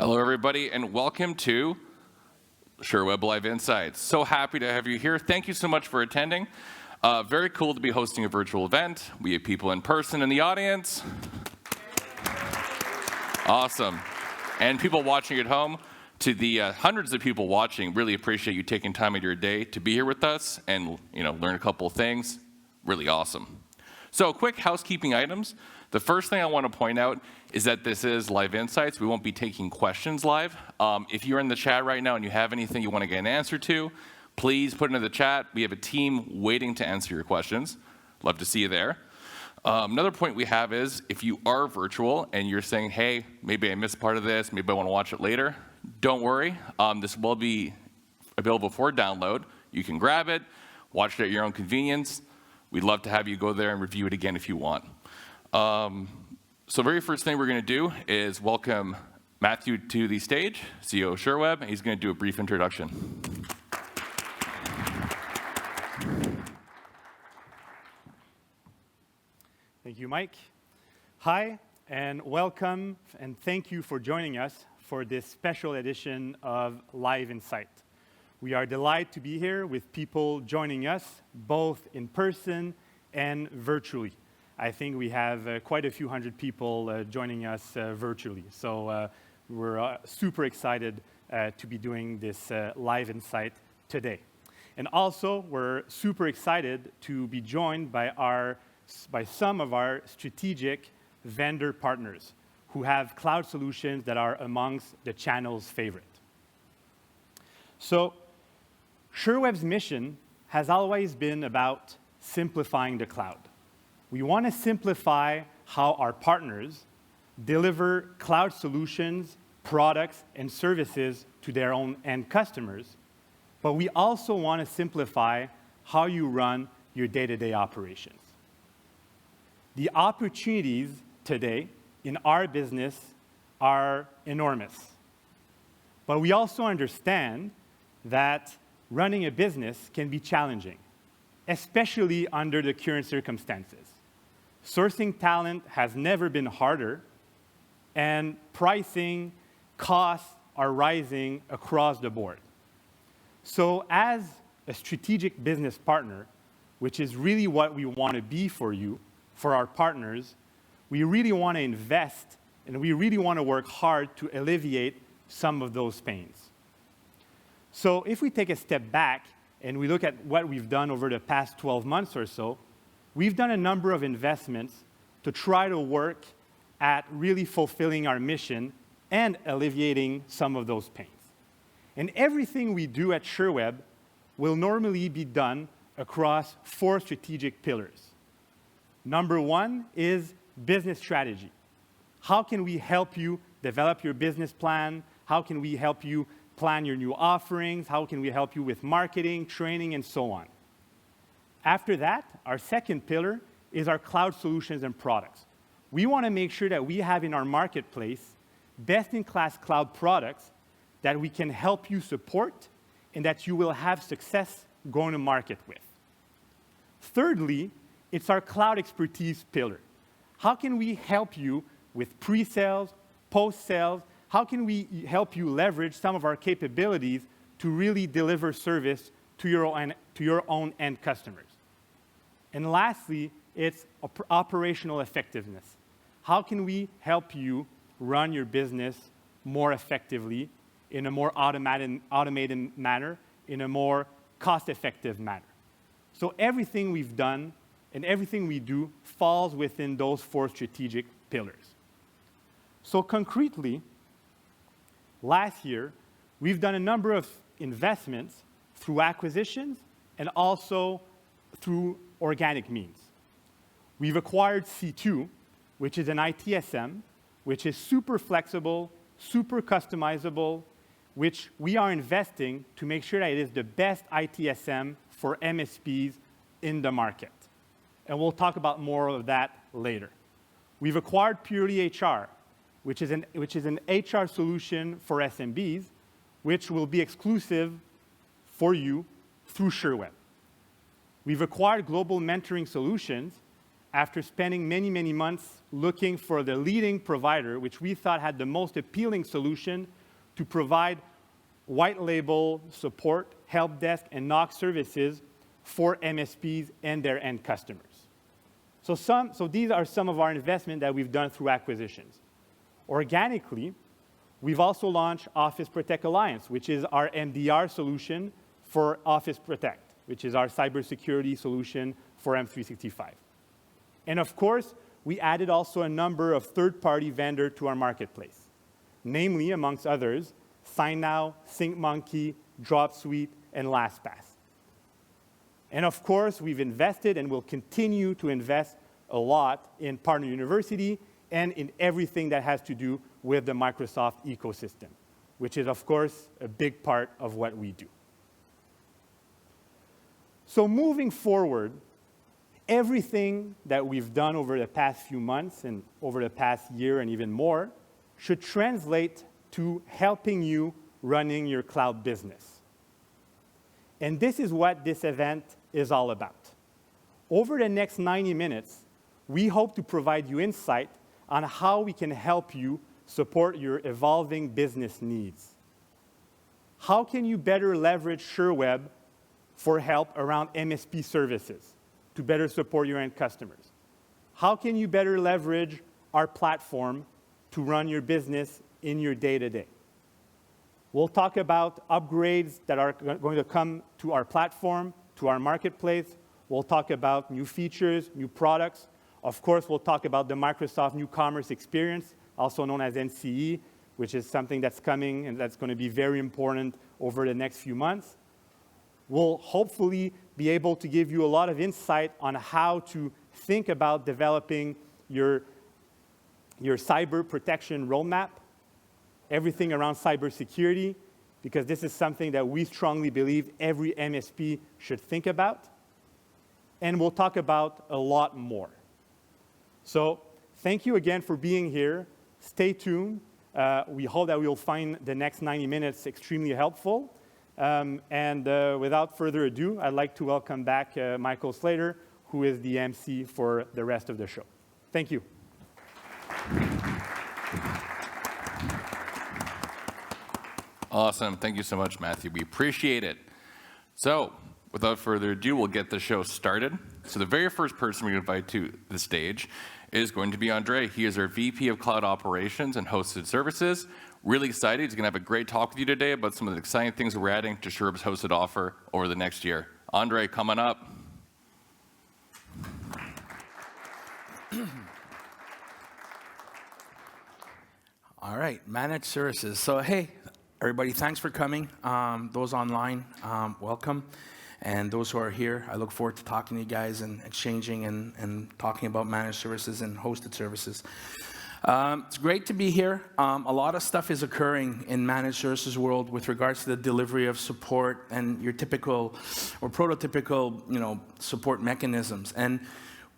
Hello, everybody, and welcome to Sherweb Live Insights. So happy to have you here. Thank you so much for attending. Very cool to be hosting a virtual event. We have people in person in the audience. Awesome. And people watching at home, to the hundreds of people watching, really appreciate you taking time out of your day to be here with us and learn a couple of things. Really awesome. So quick housekeeping items. The first thing I want to point out is that this is Live Insights. We won't be taking questions live. If you're in the chat right now and you have anything you want to get an answer to, please put it in the chat. We have a team waiting to answer your questions. Love to see you there. Another point we have is if you are virtual and you're saying, hey, maybe I missed part of this, maybe I want to watch it later, don't worry. This will be available for download. You can grab it, watch it at your own convenience. We'd love to have you go there and review it again if you want. So very first thing we're going to do is welcome Matthew to the stage, CEO of Sherweb, and he's going to do a brief introduction. Thank you, Mike. Hi, and welcome, and thank you for joining us for this special edition of Live Insight. We are delighted to be here with people joining us, both in person and virtually. I think we have quite a few hundred people joining us virtually. So we're super excited to be doing this Live Insight today. And also, we're super excited to be joined by some of our strategic vendor partners who have cloud solutions that are amongst the channel's favorite. So Sherweb's mission has always been about simplifying the cloud. We want to simplify how our partners deliver cloud solutions, products, and services to their own end customers, but we also want to simplify how you run your day-to-day operations. The opportunities today in our business are enormous, but we also understand that running a business can be challenging, especially under the current circumstances. Sourcing talent has never been harder, and pricing costs are rising across the board. So as a strategic business partner, which is really what we want to be for you, for our partners, we really want to invest and we really want to work hard to alleviate some of those pains. So if we take a step back and we look at what we've done over the past 12 months or so, we've done a number of investments to try to work at really fulfilling our mission and alleviating some of those pains. And everything we do at Sherweb will normally be done across 4 strategic pillars. Number 1 is business strategy. How can we help you develop your business plan? How can we help you plan your new offerings? How can we help you with marketing, training, and so on? After that, our second pillar is our cloud solutions and products. We want to make sure that we have in our marketplace best-in-class cloud products that we can help you support and that you will have success going to market with. Thirdly, it's our cloud expertise pillar. How can we help you with pre-sales, post-sales? How can we help you leverage some of our capabilities to really deliver service to your own end customers? And lastly, it's operational effectiveness. How can we help you run your business more effectively, in a more automated manner, in a more cost-effective manner? So everything we've done and everything we do falls within those 4 strategic pillars. So concretely, last year, we've done a number of investments through acquisitions and also through organic means. We've acquired C2, which is an ITSM, which is super flexible, super customizable, which we are investing to make sure that it is the best ITSM for MSPs in the market. And we'll talk about more of that later. We've acquired Purely HR, which is an HR solution for SMBs, which will be exclusive for you through Sherweb. We've acquired Global Mentoring Solutions, after spending many, many months looking for the leading provider, which we thought had the most appealing solution to provide white label support, help desk, and NOC services for MSPs and their end customers. So these are some of our investments that we've done through acquisitions. Organically, we've also launched Office Protect Alliance, which is our MDR solution for Office Protect, which is our cybersecurity solution for M365. And of course, we added also a number of third-party vendors to our marketplace, namely, amongst others, SignNow, SyncMonkey, DropSuite, and LastPass. And of course, we've invested and will continue to invest a lot in Partner University and in everything that has to do with the Microsoft ecosystem, which is, of course, a big part of what we do. So moving forward, everything that we've done over the past few months and over the past year and even more should translate to helping you running your cloud business. And this is what this event is all about. Over the next 90 minutes, we hope to provide you insight on how we can help you support your evolving business needs. How can you better leverage Sherweb for help around MSP services to better support your end customers? How can you better leverage our platform to run your business in your day-to-day? We'll talk about upgrades that are going to come to our platform, to our marketplace. We'll talk about new features, new products. Of course, we'll talk about the Microsoft New Commerce Experience, also known as NCE, which is something that's coming and that's going to be very important over the next few months. We'll hopefully be able to give you a lot of insight on how to think about developing your cyber protection roadmap, everything around cybersecurity, because this is something that we strongly believe every MSP should think about. And we'll talk about a lot more. So thank you again for being here. Stay tuned. We hope that we'll find the next 90 minutes extremely helpful. Without further ado, I'd like to welcome back Michael Slater, who is the MC for the rest of the show. Thank you. Awesome. Thank you so much, Matthew. We appreciate it. So, without further ado, we'll get the show started. So the very first person we're going to invite to the stage is going to be Andre. He is our VP of Cloud Operations and Hosted Services. Really excited. He's going to have a great talk with you today about some of the exciting things we're adding to Sherweb's hosted offer over the next year. Andre, coming up. All right, managed services. So hey, everybody, thanks for coming. Those online, welcome. And those who are here, I look forward to talking to you guys and exchanging and talking about managed services and hosted services. It's great to be here. A lot of stuff is occurring in managed services world with regards to the delivery of support and your typical or prototypical, support mechanisms. And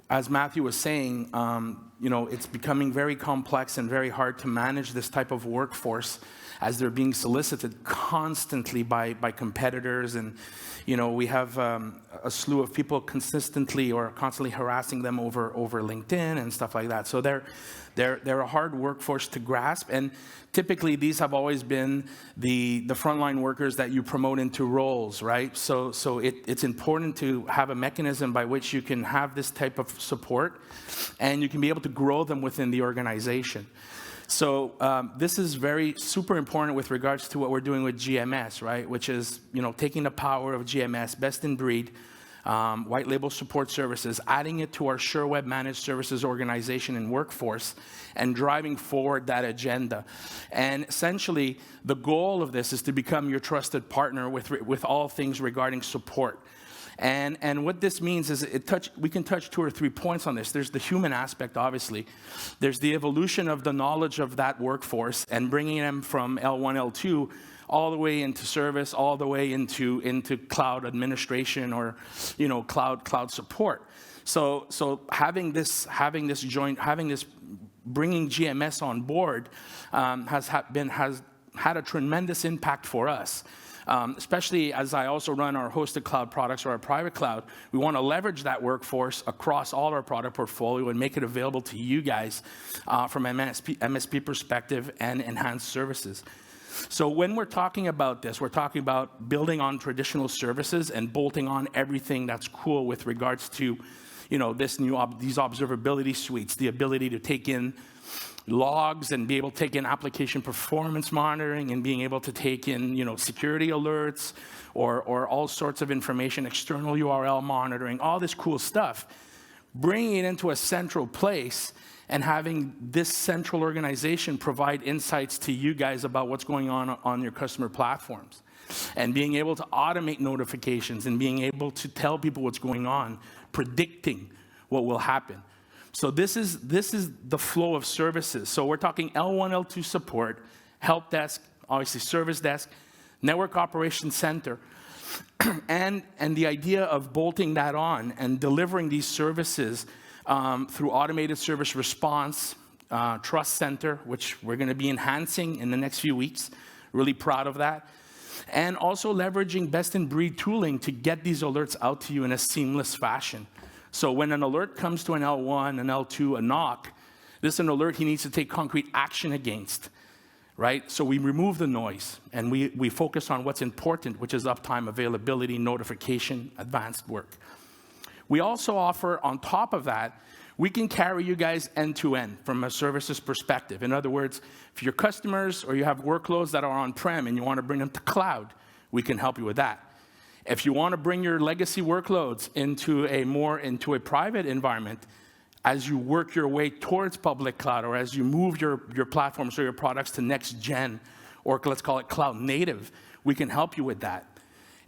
as Matthew was saying, it's becoming very complex and very hard to manage this type of workforce as they're being solicited constantly by competitors. And, we have a slew of people consistently or constantly harassing them over LinkedIn and stuff like that. So they're a hard workforce to grasp. And typically, these have always been the frontline workers that you promote into roles, right? So it's important to have a mechanism by which you can have this type of support and you can be able to grow them within the organization. So this is super important with regards to what we're doing with GMS, right? Which is, taking the power of GMS, best in breed, white label support services, adding it to our Sherweb managed services organization and workforce, and driving forward that agenda. And essentially, the goal of this is to become your trusted partner with all things regarding support. And what this means is we can touch 2 or 3 points on this. There's the human aspect, obviously. There's the evolution of the knowledge of that workforce and bringing them from L1, L2, all the way into service, all the way into cloud administration or cloud support. So having this bringing GMS on board has had a tremendous impact for us. especially as I also run our hosted cloud products or our private cloud. We want to leverage that workforce across all our product portfolio and make it available to you guys from an MSP perspective and enhanced services. So when we're talking about this, we're talking about building on traditional services and bolting on everything that's cool with regards to, these observability suites, the ability to take in logs and be able to take in application performance monitoring and being able to take in, security alerts or all sorts of information, external URL monitoring, all this cool stuff, bringing it into a central place and having this central organization provide insights to you guys about what's going on your customer platforms, and being able to automate notifications and being able to tell people what's going on, predicting what will happen. So this is the flow of services. So we're talking L1, L2 support, help desk, obviously service desk, network operations center, and the idea of bolting that on and delivering these services through automated service response, trust center, which we're going to be enhancing in the next few weeks. Really proud of that. And also leveraging best-in-breed tooling to get these alerts out to you in a seamless fashion. So when an alert comes to an L1, an L2, a knock, this is an alert he needs to take concrete action against, right? So we remove the noise, and we focus on what's important, which is uptime, availability, notification, advanced work. We also offer, on top of that, we can carry you guys end-to-end from a services perspective. In other words, if your customers or you have workloads that are on-prem and you want to bring them to cloud, we can help you with that. If you want to bring your legacy workloads into a private environment, as you work your way towards public cloud, or as you move your platforms or your products to next gen, or let's call it cloud native, we can help you with that.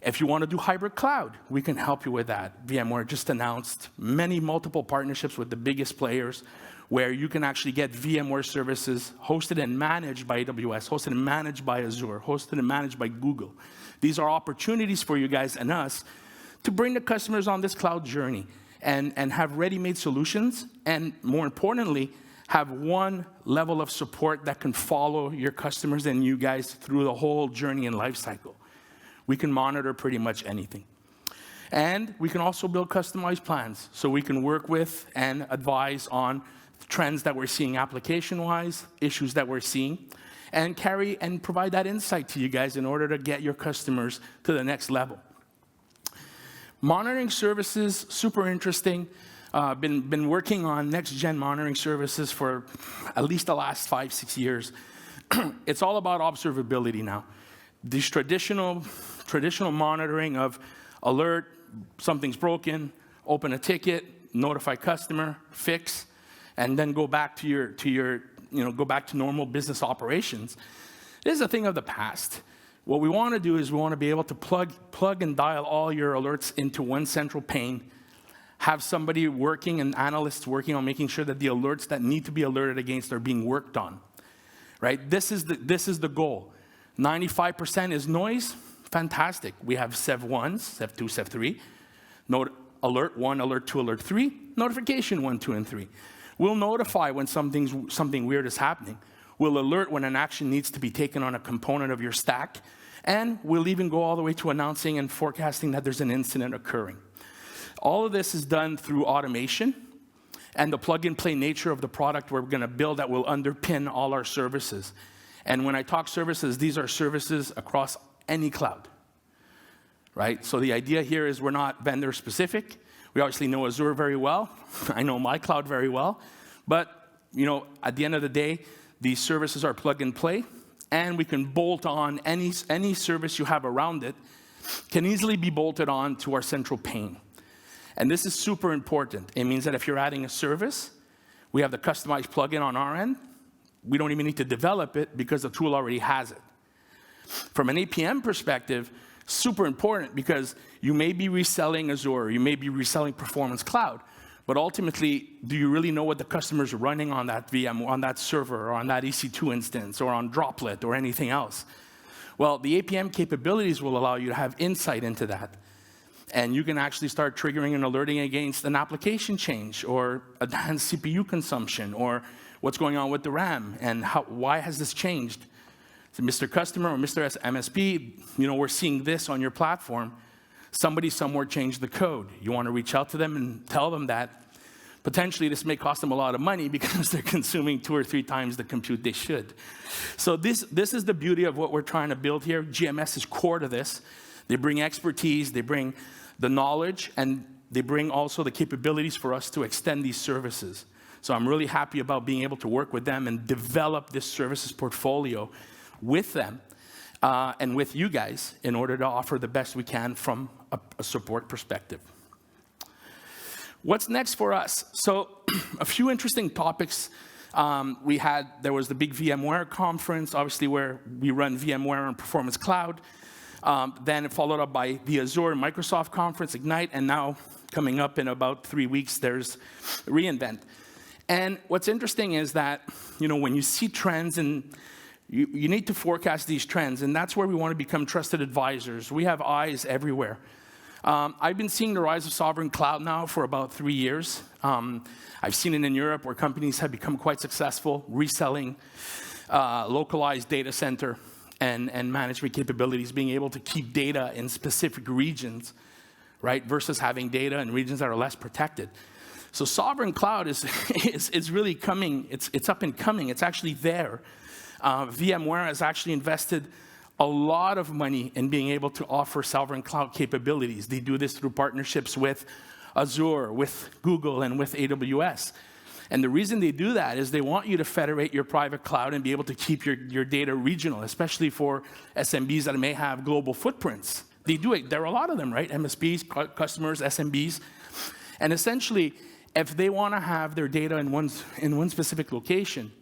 If you want to do hybrid cloud, we can help you with that. VMware just announced multiple partnerships with the biggest players, where you can actually get VMware services hosted and managed by AWS, hosted and managed by Azure, hosted and managed by Google. These are opportunities for you guys and us to bring the customers on this cloud journey and have ready-made solutions, and more importantly, have one level of support that can follow your customers and you guys through the whole journey and life cycle. We can monitor pretty much anything. And we can also build customized plans, so we can work with and advise on trends that we're seeing application-wise, issues that we're seeing, and carry and provide that insight to you guys in order to get your customers to the next level. Monitoring services, super interesting. Been working on next-gen monitoring services for at least the last 5-6 years. It's all about observability now. These traditional monitoring of alert, something's broken, open a ticket, notify customer, fix, and then go back to go back to normal business operations. This is a thing of the past. What we want to do is we want to be able to plug and dial all your alerts into one central pane, have somebody working and analysts working on making sure that the alerts that need to be alerted against are being worked on, right? This is the goal. 95% is noise, fantastic. We have SEV 1, SEV 2, SEV 3, alert 1, alert 2, alert 3, notification 1, 2, and 3. We'll notify when something weird is happening. We'll alert when an action needs to be taken on a component of your stack, and we'll even go all the way to announcing and forecasting that there's an incident occurring. All of this is done through automation and the plug-and-play nature of the product we're going to build that will underpin all our services. And when I talk services, these are services across any cloud, right? So the idea here is we're not vendor specific. We obviously know Azure very well. I know my cloud very well. But, at the end of the day, these services are plug and play, and we can bolt on any service you have around it can easily be bolted on to our central pane. And this is super important. It means that if you're adding a service, we have the customized plugin on our end. We don't even need to develop it because the tool already has it. From an APM perspective, super important, because you may be reselling Azure, you may be reselling Performance Cloud, but ultimately, do you really know what the customer's running on that VM, or on that server, or on that EC2 instance, or on Droplet, or anything else? Well, the APM capabilities will allow you to have insight into that. And you can actually start triggering and alerting against an application change, or enhanced CPU consumption, or what's going on with the RAM, and why has this changed? So Mr. Customer or Mr. MSP, we're seeing this on your platform. Somebody somewhere changed the code. You want to reach out to them and tell them that potentially this may cost them a lot of money because they're consuming 2 or 3 times the compute they should. So this is the beauty of what we're trying to build here. GMS is core to this. They bring expertise, they bring the knowledge, and they bring also the capabilities for us to extend these services. So I'm really happy about being able to work with them and develop this services portfolio with them and with you guys in order to offer the best we can from a support perspective. What's next for us? So a few interesting topics. There was the big VMware conference, obviously where we run VMware and Performance Cloud. Then followed up by the Azure and Microsoft conference, Ignite, and now coming up in about 3 weeks, there's reInvent. And what's interesting is that, when you see trends and you need to forecast these trends, and that's where we want to become trusted advisors. We have eyes everywhere. I've been seeing the rise of sovereign cloud now for about 3 years. I've seen it in Europe where companies have become quite successful reselling localized data center and management capabilities, being able to keep data in specific regions, right, versus having data in regions that are less protected. So sovereign cloud is really coming. It's up and coming. It's actually there. VMware has actually invested a lot of money in being able to offer sovereign cloud capabilities. They do this through partnerships with Azure, with Google, and with AWS. And the reason they do that is they want you to federate your private cloud and be able to keep your data regional, especially for SMBs that may have global footprints. They do it. There are a lot of them, right? MSPs, customers, SMBs. And essentially, if they want to have their data in one specific location,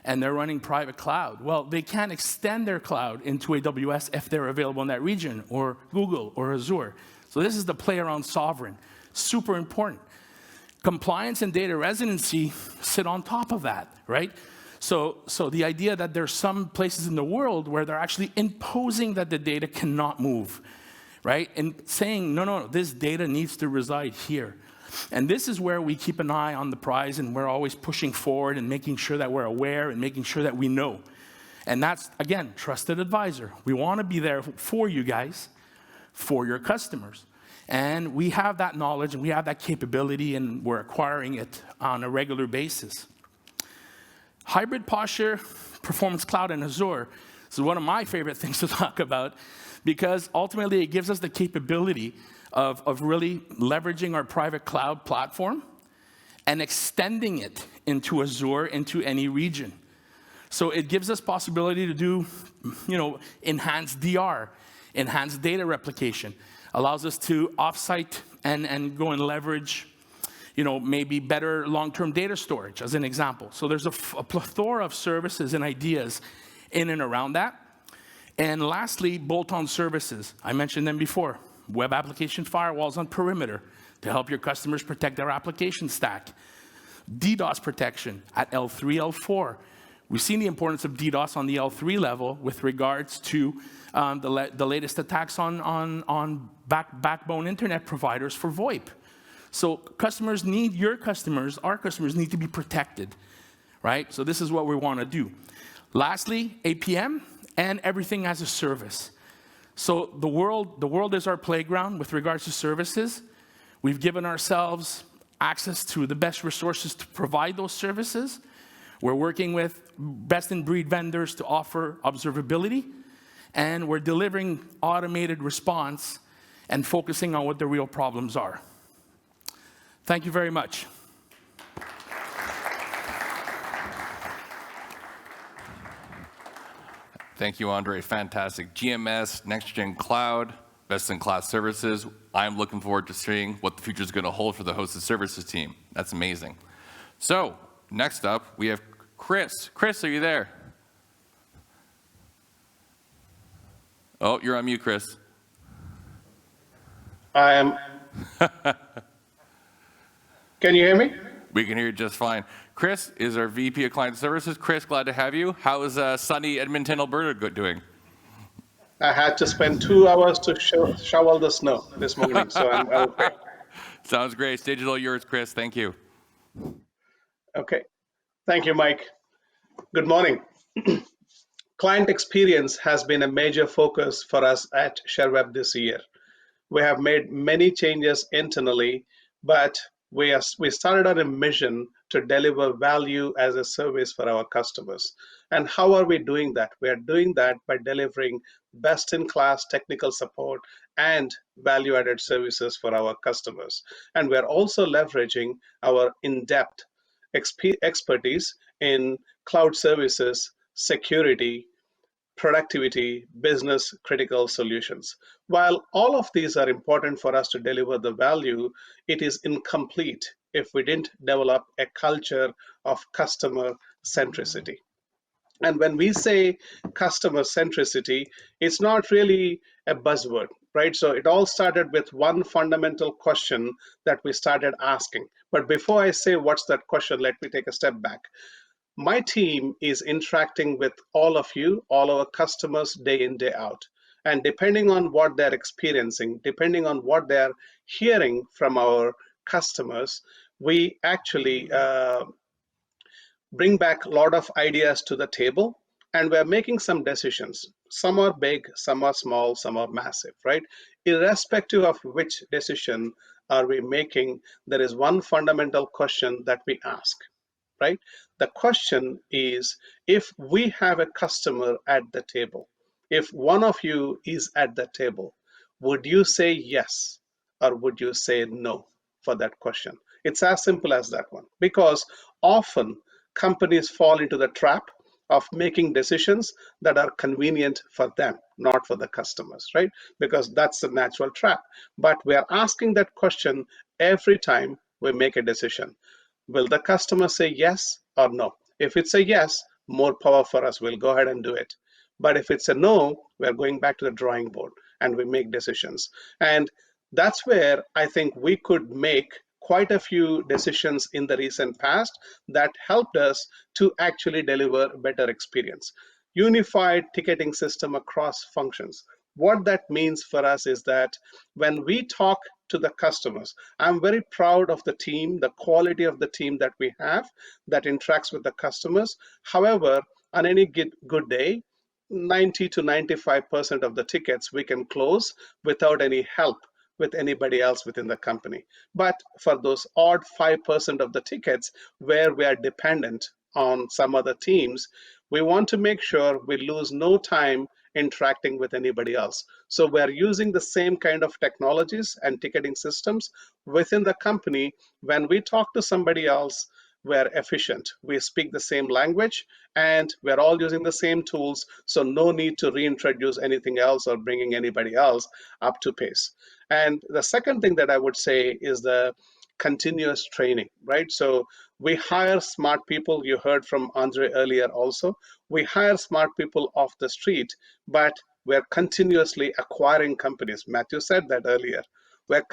and they're running private cloud, well, they can't extend their cloud into AWS if they're available in that region, or Google, or Azure. So this is the play around sovereign. Super important. Compliance and data residency sit on top of that, right? So the idea that there's some places in the world where they're actually imposing that the data cannot move, right? And saying, no, this data needs to reside here. And this is where we keep an eye on the prize, and we're always pushing forward and making sure that we're aware and making sure that we know. And that's, again, trusted advisor. We want to be there for you guys, for your customers. And we have that knowledge and we have that capability, and we're acquiring it on a regular basis. Hybrid posture, Performance Cloud, and Azure is one of my favorite things to talk about, because ultimately it gives us the capability of really leveraging our private cloud platform and extending it into Azure, into any region. So it gives us possibility to do, enhanced DR, enhanced data replication, allows us to offsite and go and leverage, maybe better long-term data storage, as an example. So there's a plethora of services and ideas in and around that. And lastly, bolt-on services. I mentioned them before. Web application firewalls on perimeter to help your customers protect their application stack. DDoS protection at L3, L4. We've seen the importance of DDoS on the L3 level with regards to the latest attacks on backbone internet providers for VoIP. So our customers need to be protected, right? So this is what we want to do. Lastly, APM and everything as a service. So the world is our playground with regards to services. We've given ourselves access to the best resources to provide those services. We're working with best-in-breed vendors to offer observability, and we're delivering automated response and focusing on what the real problems are. Thank you very much. Thank you, Andre. Fantastic. GMS, next-gen cloud, best-in-class services. I'm looking forward to seeing what the future is going to hold for the hosted services team. That's amazing. So next up, we have Chris. Chris, are you there? Oh, you're on mute, Chris. I am. Can you hear me? We can hear you just fine. Chris is our VP of Client Services. Chris, glad to have you. How is sunny Edmonton, Alberta doing? I had to spend 2 hours to shovel the snow this morning, so I'm okay. Sounds great. Stage is all yours, Chris. Thank you. Okay. Thank you, Mike. Good morning. Client experience has been a major focus for us at Sherweb this year. We have made many changes internally, but we started on a mission to deliver value as a service for our customers. And how are we doing that? We are doing that by delivering best-in-class technical support and value-added services for our customers. And we are also leveraging our in-depth expertise in cloud services, security, productivity, business critical solutions. While all of these are important for us to deliver the value, it is incomplete if we didn't develop a culture of customer centricity. And when we say customer centricity, it's not really a buzzword, right? So it all started with one fundamental question that we started asking. But before I say what's that question, let me take a step back. My team is interacting with all of you, all our customers, day in, day out. And depending on what they're experiencing, depending on what they're hearing from our customers, we actually bring back a lot of ideas to the table, and we're making some decisions. Some are big, some are small, some are massive, right? Irrespective of which decision are we making, there is one fundamental question that we ask, right? The question is, if we have a customer at the table, if one of you is at the table, would you say yes or would you say no for that question? It's as simple as that one. Because often companies fall into the trap of making decisions that are convenient for them, not for the customers, right? Because that's the natural trap. But we are asking that question every time we make a decision. Will the customer say yes or no? If it's a yes, more power for us. We'll go ahead and do it. But if it's a no, we're going back to the drawing board and we make decisions. And that's where I think we could make quite a few decisions in the recent past that helped us to actually deliver a better experience. Unified ticketing system across functions. What that means for us is that when we talk to the customers, I'm very proud of the team, the quality of the team that we have that interacts with the customers. However, on any good day, 90 to 95% of the tickets we can close without any help with anybody else within the company. But for those odd 5% of the tickets where we are dependent on some other teams, we want to make sure we lose no time interacting with anybody else. So we're using the same kind of technologies and ticketing systems within the company. When we talk to somebody else, we're efficient. We speak the same language and we're all using the same tools. So no need to reintroduce anything else or bringing anybody else up to pace. And the second thing that I would say is the continuous training, right? So we hire smart people. You heard from Andre earlier also. We hire smart people off the street, but we're continuously acquiring companies. Matthew said that earlier. We're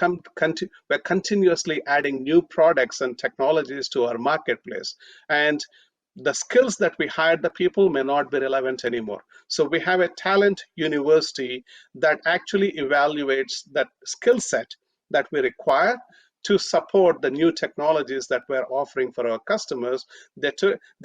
continuously adding new products and technologies to our marketplace. And the skills that we hired the people may not be relevant anymore. So we have a talent university that actually evaluates that skill set that we require to support the new technologies that we're offering for our customers. They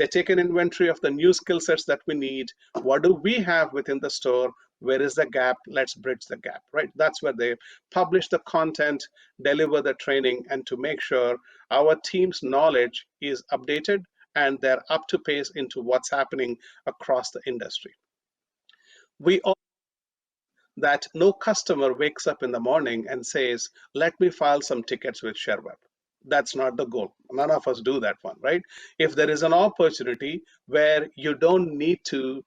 take an inventory of the new skill sets that we need. What do we have within the store? Where is the gap? Let's bridge the gap, right? That's where they publish the content, deliver the training, and to make sure our team's knowledge is updated and they're up to pace into what's happening across the industry. We all that no customer wakes up in the morning and says, let me file some tickets with Sherweb. That's not the goal. None of us do that one, right? If there is an opportunity where you don't need to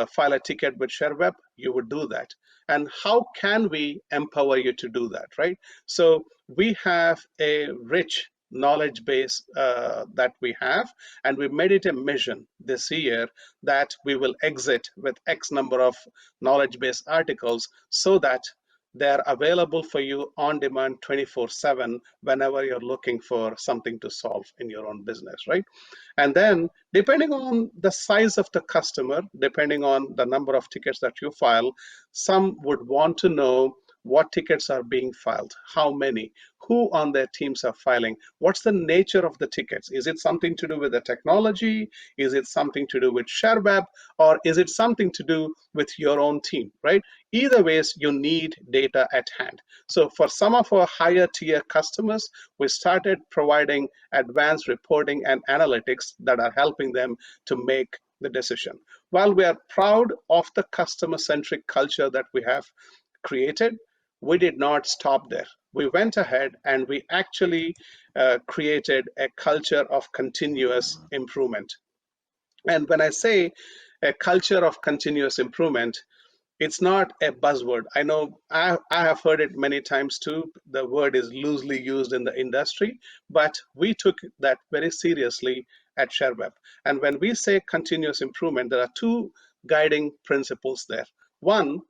file a ticket with Sherweb, you would do that. And how can we empower you to do that, right? So we have a rich knowledge base that we have, and we made it a mission this year that we will exit with X number of knowledge base articles so that they're available for you on demand 24/7 whenever you're looking for something to solve in your own business, right? And then depending on the size of the customer, depending on the number of tickets that you file, some would want to know what tickets are being filed, how many, who on their teams are filing, what's the nature of the tickets. Is it something to do with the technology? Is it something to do with Sherweb? Or is it something to do with your own team, right? Either ways, you need data at hand. So for some of our higher tier customers, we started providing advanced reporting and analytics that are helping them to make the decision. While we are proud of the customer-centric culture that we have created, we did not stop there. We went ahead and we actually created a culture of continuous improvement. And when I say a culture of continuous improvement, it's not a buzzword. I know I have heard it many times too. The word is loosely used in the industry, but we took that very seriously at Sherweb. And when we say continuous improvement, there are two guiding principles there. One,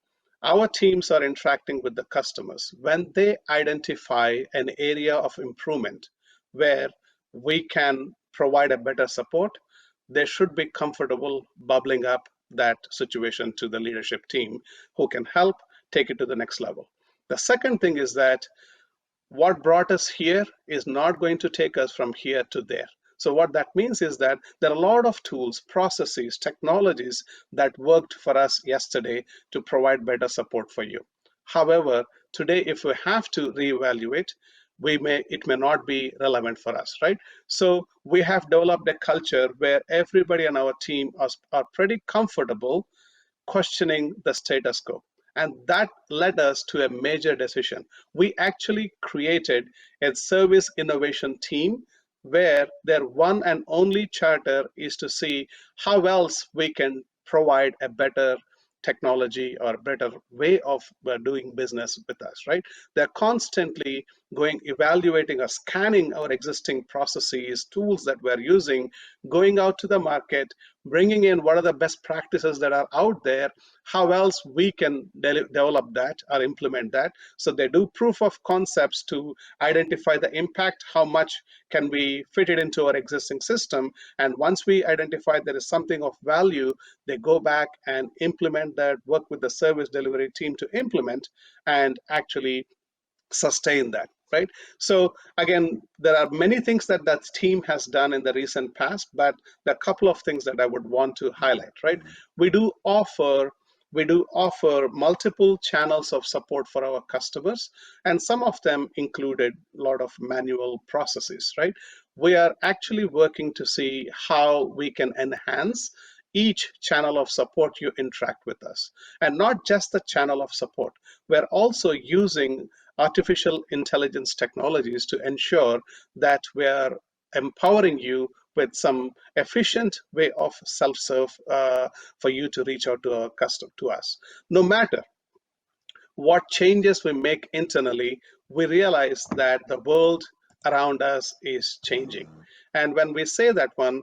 our teams are interacting with the customers. When they identify an area of improvement where we can provide a better support, they should be comfortable bubbling up that situation to the leadership team who can help take it to the next level. The second thing is that what brought us here is not going to take us from here to there. So what that means is that there are a lot of tools, processes, technologies that worked for us yesterday to provide better support for you. However, today, if we have to reevaluate, it may not be relevant for us, right? So we have developed a culture where everybody on our team are pretty comfortable questioning the status quo. And that led us to a major decision. We actually created a service innovation team where their one and only charter is to see how else we can provide a better technology or better way of doing business with us, right? They're constantly evaluating or scanning our existing processes, tools that we're using, going out to the market, bringing in what are the best practices that are out there, how else we can develop that or implement that. So they do proof of concepts to identify the impact, how much can we fit it into our existing system. And once we identify there is something of value, they go back and implement that, work with the service delivery team to implement and actually sustain that, right? So again, there are many things that that team has done in the recent past, but there are a couple of things that I would want to highlight, right? We do offer multiple channels of support for our customers, and some of them included a lot of manual processes, right? We are actually working to see how we can enhance each channel of support you interact with us. And not just the channel of support, we're also using artificial intelligence technologies to ensure that we are empowering you with some efficient way of self-serve for you to reach out to us. No matter what changes we make internally, we realize that the world around us is changing. And when we say that one,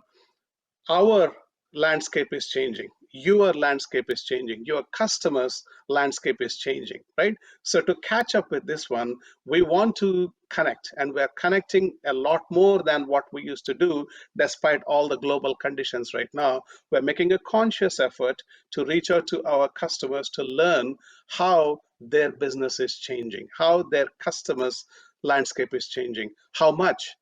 our landscape is changing, your landscape is changing, your customers landscape is changing, right? So to catch up with this one, we want to connect, and we're connecting a lot more than what we used to do. Despite all the global conditions right now, we're making a conscious effort to reach out to our customers to learn how their business is changing, how their customers landscape is changing, how much,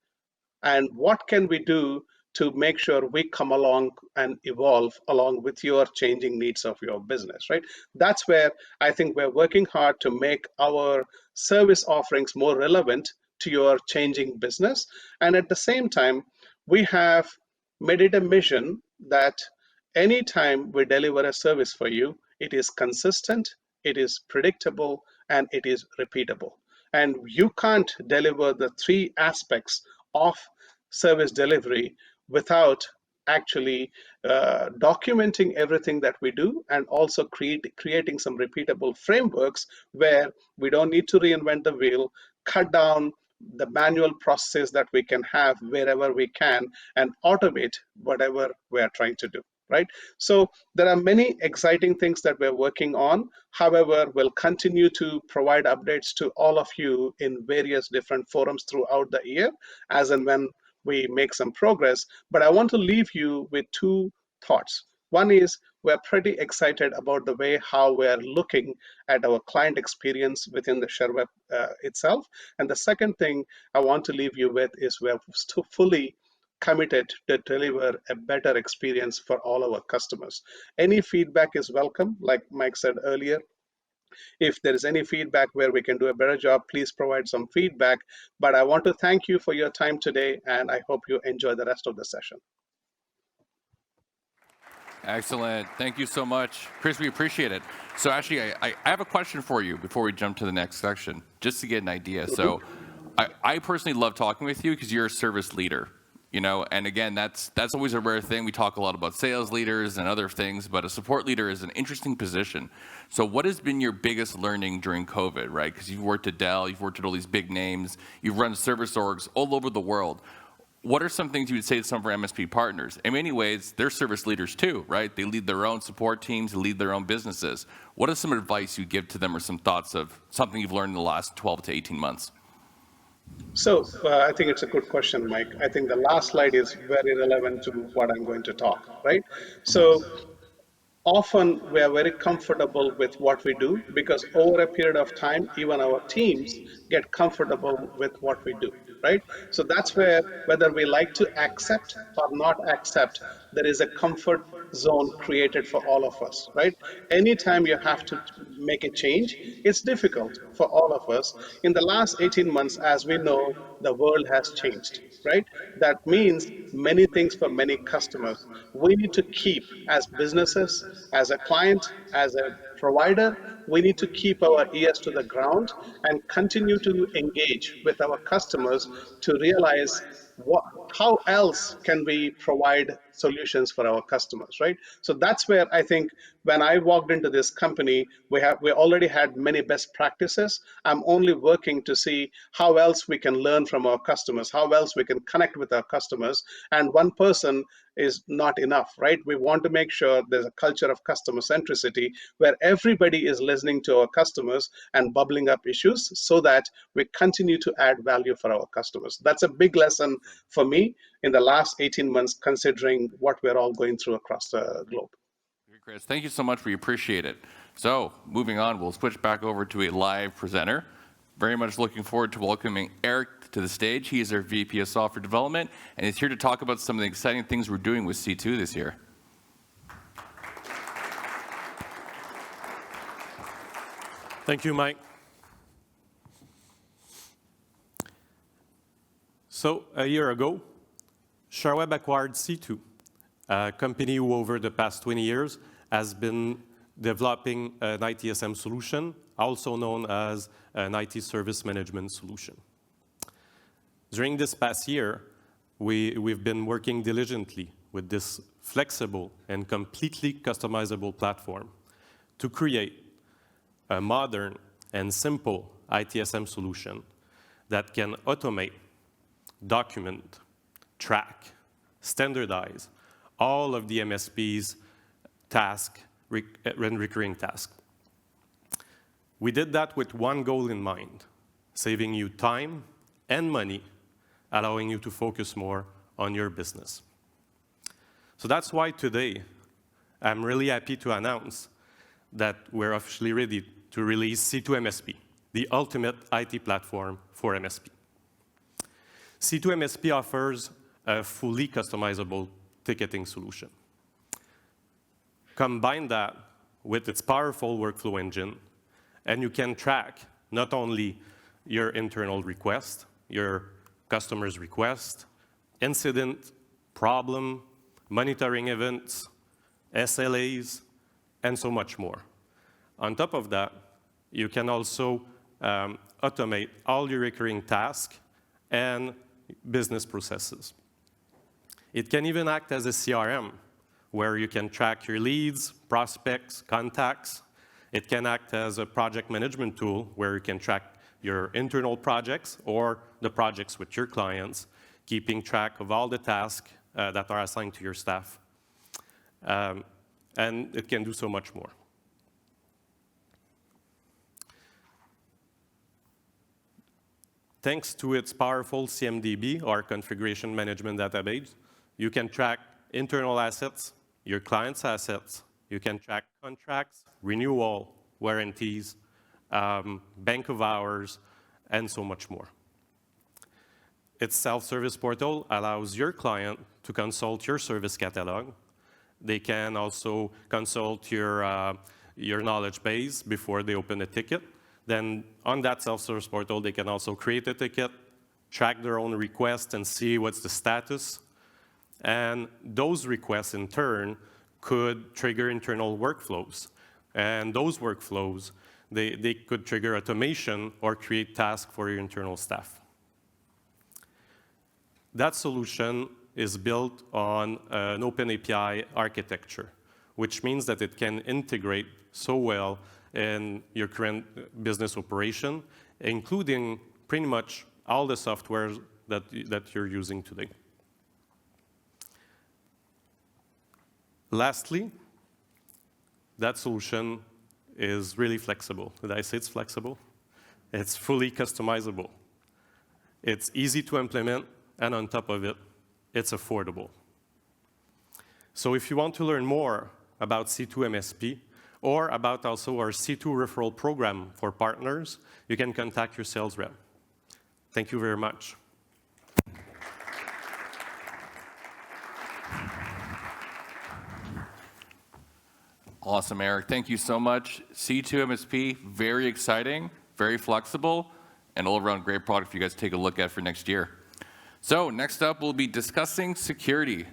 and what can we do to make sure we come along and evolve along with your changing needs of your business, right? That's where I think we're working hard to make our service offerings more relevant to your changing business. And at the same time, we have made it a mission that anytime we deliver a service for you, it is consistent, it is predictable, and it is repeatable. And you can't deliver the three aspects of service delivery without actually documenting everything that we do, and also creating some repeatable frameworks where we don't need to reinvent the wheel, cut down the manual processes that we can have wherever we can, and automate whatever we are trying to do, right? So there are many exciting things that we're working on. However, we'll continue to provide updates to all of you in various different forums throughout the year as and when we make some progress. But I want to leave you with two thoughts. One is we're pretty excited about the way how we're looking at our client experience within the Sherweb itself. And the second thing I want to leave you with is we're fully committed to deliver a better experience for all our customers. Any feedback is welcome, like Mike said earlier. If there is any feedback where we can do a better job, please provide some feedback. But I want to thank you for your time today, and I hope you enjoy the rest of the session. Excellent. Thank you so much. Chris, we appreciate it. So actually, I have a question for you before we jump to the next section, just to get an idea. So I personally love talking with you because you're a service leader. And again, that's always a rare thing. We talk a lot about sales leaders and other things, but a support leader is an interesting position. So what has been your biggest learning during COVID, right? Because you've worked at Dell, you've worked at all these big names, you've run service orgs all over the world. What are some things you would say to some of our MSP partners? In many ways, they're service leaders too, right? They lead their own support teams, they lead their own businesses. What is some advice you give to them or some thoughts of something you've learned in the last 12 to 18 months? So I think it's a good question, Mike. I think the last slide is very relevant to what I'm going to talk, right? So often we are very comfortable with what we do because over a period of time, even our teams get comfortable with what we do, right? So that's where whether we like to accept or not accept, there is a comfort zone created for all of us, right? Anytime you have to make a change, it's difficult for all of us. In the last 18 months, as we know, the world has changed, right? That means many things for many customers. We need to keep, as businesses, as a client, as a provider, we need to keep our ears to the ground and continue to engage with our customers to realize what, how else can we provide solutions for our customers, right? So that's where I think when I walked into this company, we already had many best practices. I'm only working to see how else we can learn from our customers, how else we can connect with our customers. And one person is not enough, right? We want to make sure there's a culture of customer centricity where everybody is listening to our customers and bubbling up issues so that we continue to add value for our customers. That's a big lesson for me in the last 18 months, considering what we're all going through across the globe. Chris, thank you so much. We appreciate it. So moving on, we'll switch back over to a live presenter. Very much looking forward to welcoming Eric to the stage. He is our VP of Software Development, and he's here to talk about some of the exciting things we're doing with C2 this year. Thank you, Mike. So a year ago, Sherweb acquired C2, a company who over the past 20 years has been developing an ITSM solution, also known as an IT service management solution. During this past year, we've been working diligently with this flexible and completely customizable platform to create a modern and simple ITSM solution that can automate, document, track, standardize all of the MSP's tasks and recurring tasks. We did that with one goal in mind, saving you time and money, allowing you to focus more on your business. So that's why today, I'm really happy to announce that we're officially ready to release C2 MSP, the ultimate IT platform for MSP. C2 MSP offers a fully customizable ticketing solution. Combine that with its powerful workflow engine, and you can track not only your internal request, your customer's request, incident, problem, monitoring events, SLAs, and so much more. On top of that, you can also automate all your recurring tasks and business processes. It can even act as a CRM, where you can track your leads, prospects, contacts. It can act as a project management tool, where you can track your internal projects or the projects with your clients, keeping track of all the tasks that are assigned to your staff. And it can do so much more. Thanks to its powerful CMDB, or configuration management database, you can track internal assets, your client's assets. You can track contracts, renewal, warranties, bank of hours, and so much more. Its self-service portal allows your client to consult your service catalog. They can also consult your knowledge base before they open a ticket. Then on that self-service portal, they can also create a ticket, track their own request, and see what's the status. And those requests, in turn, could trigger internal workflows. And those workflows, they could trigger automation or create tasks for your internal staff. That solution is built on an open API architecture, which means that it can integrate so well in your current business operation, including pretty much all the software that you're using today. Lastly, that solution is really flexible. Did I say it's flexible? It's fully customizable. It's easy to implement, and on top of it, it's affordable. So if you want to learn more about C2 MSP, or about also our C2 referral program for partners, you can contact your sales rep. Thank you very much. Awesome, Eric. Thank you so much. C2 MSP, very exciting, very flexible, and all around great product for you guys to take a look at for next year. So next up, we'll be discussing security.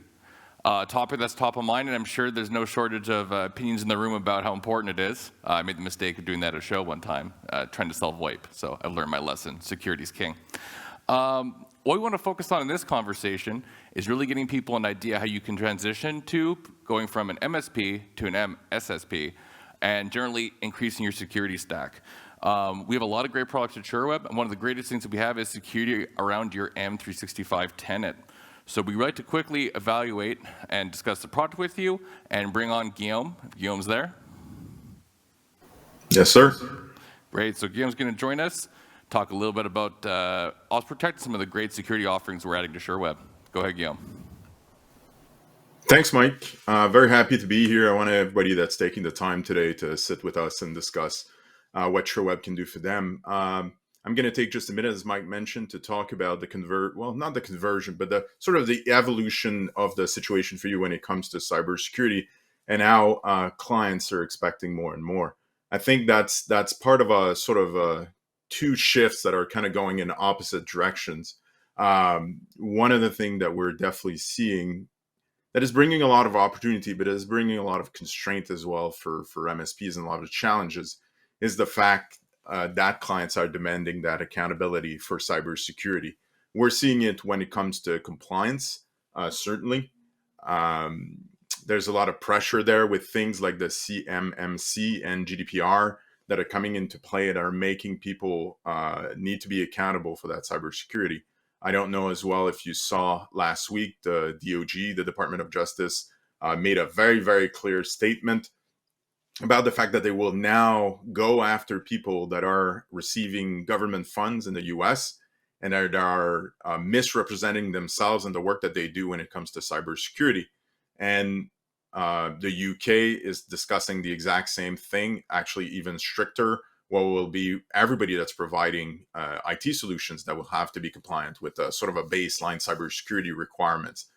Topic that's top of mind, and I'm sure there's no shortage of opinions in the room about how important it is. I made the mistake of doing that at a show one time, trying to sell VoIP, so I learned my lesson. Security's king. What we want to focus on in this conversation is really getting people an idea how you can transition to going from an MSP to an MSSP, and generally increasing your security stack. We have a lot of great products at Sherweb, and one of the greatest things that we have is security around your M365 tenant. So we'd like to quickly evaluate and discuss the product with you and bring on Guillaume. Guillaume's there. Yes, sir. Great, so Guillaume's gonna join us, talk a little bit about OsProtect, some of the great security offerings we're adding to Sherweb. Go ahead, Guillaume. Thanks, Mike. Very happy to be here. I want everybody that's taking the time today to sit with us and discuss what Sherweb can do for them. I'm going to take just a minute, as Mike mentioned, to talk about not the conversion, but the sort of the evolution of the situation for you when it comes to cybersecurity and how clients are expecting more and more. I think that's part of a sort of two shifts that are kind of going in opposite directions. One of the things that we're definitely seeing that is bringing a lot of opportunity, but is bringing a lot of constraint as well for MSPs and a lot of challenges, is the fact that clients are demanding that accountability for cybersecurity. We're seeing it when it comes to compliance, certainly. There's a lot of pressure there with things like the CMMC and GDPR that are coming into play that are making people need to be accountable for that cybersecurity. I don't know as well if you saw last week, the DOJ, the Department of Justice, made a very, very clear statement about the fact that they will now go after people that are receiving government funds in the US and that are misrepresenting themselves and the work that they do when it comes to cybersecurity. And the UK is discussing the exact same thing, actually even stricter. What will be everybody that's providing IT solutions that will have to be compliant with a sort of a baseline cybersecurity requirements.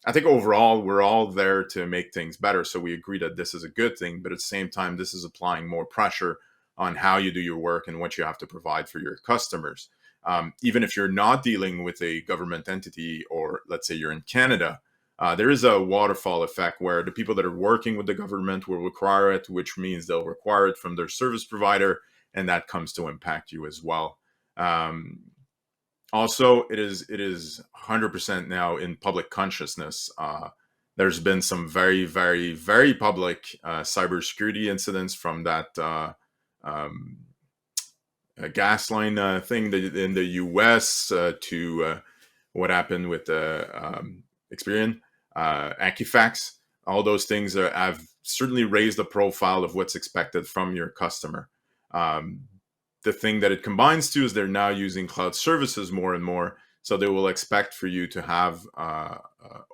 I think overall, we're all there to make things better. So we agree that this is a good thing, but at the same time, this is applying more pressure on how you do your work and what you have to provide for your customers. Even if you're not dealing with a government entity, or let's say you're in Canada, there is a waterfall effect where the people that are working with the government will require it, which means they'll require it from their service provider, and that comes to impact you as well. Also, it is 100% now in public consciousness. There's been some very, very, very public cybersecurity incidents from that gas line thing in the US to what happened with Experian, Equifax. All those things have certainly raised the profile of what's expected from your customer. The thing that it combines to is they're now using cloud services more and more. So they will expect for you to have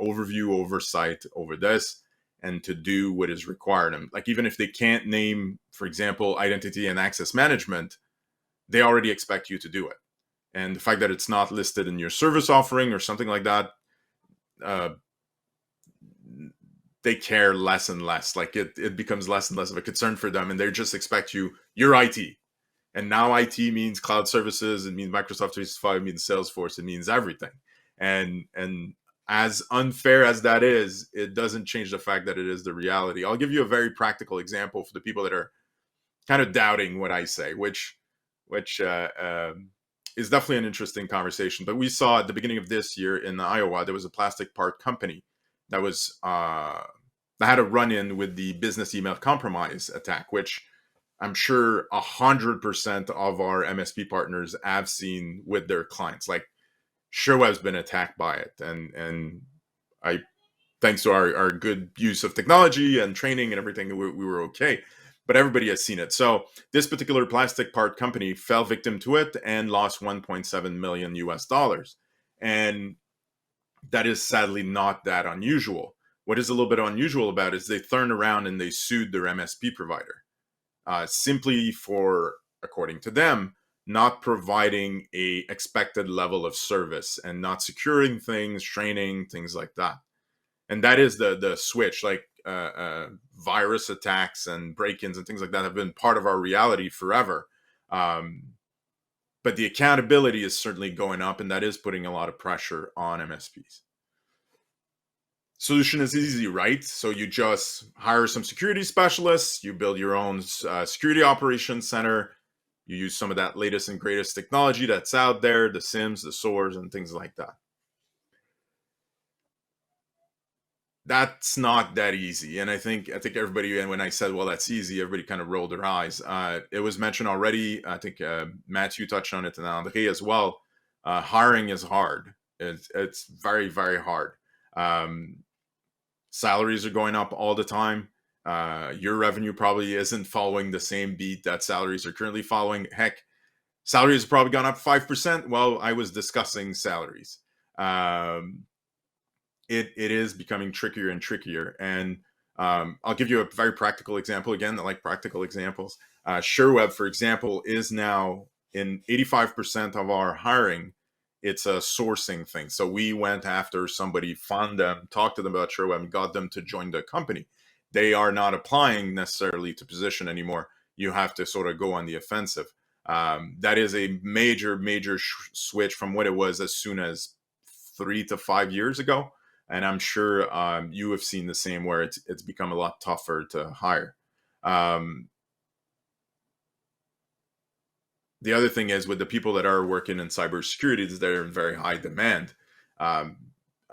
overview, oversight over this, and to do what is required. And like, even if they can't name, for example, identity and access management, they already expect you to do it. And the fact that it's not listed in your service offering or something like that, they care less and less. Like it becomes less and less of a concern for them, and they just expect you're IT. And now IT means cloud services, it means Microsoft 365, it means Salesforce, it means everything. And as unfair as that is, it doesn't change the fact that it is the reality. I'll give you a very practical example for the people that are kind of doubting what I say, which is definitely an interesting conversation. But we saw at the beginning of this year in Iowa, there was a plastic part company that was that had a run-in with the business email compromise attack, which I'm sure 100% of our MSP partners have seen with their clients. Like, Sherweb's been attacked by it, and I, thanks to our good use of technology and training and everything, we were okay. But everybody has seen it. So this particular plastic part company fell victim to it and lost 1.7 million US dollars. And that is sadly not that unusual. What is a little bit unusual about it is they turned around and they sued their MSP provider, simply for, according to them, not providing a expected level of service and not securing things, training, things like that. And that is the switch. Like, virus attacks and break-ins and things like that have been part of our reality forever. But the accountability is certainly going up, and that is putting a lot of pressure on MSPs. Solution is easy, right? So you just hire some security specialists, you build your own security operations center, you use some of that latest and greatest technology that's out there, the SIMs, the SOARs, and things like that. That's not that easy. And I think everybody, and when I said, well, that's easy, everybody kind of rolled their eyes. It was mentioned already. I think Matthew touched on it, and André as well. Hiring is hard. It's very, very hard. Salaries are going up all the time. Your revenue probably isn't following the same beat that salaries are currently following. Heck, salaries have probably gone up 5%. Well, I was discussing salaries. It is becoming trickier and trickier. And I'll give you a very practical example. Again, I like practical examples. Sherweb, for example, is now in 85% of our hiring. It's a sourcing thing. So we went after somebody, found them, talked to them about Sherweb, and got them to join the company. They are not applying necessarily to position anymore. You have to sort of go on the offensive. That is a major, major switch from what it was as soon as 3 to 5 years ago. And I'm sure you have seen the same, where it's become a lot tougher to hire. The other thing is, with the people that are working in cybersecurity, is they're in very high demand. A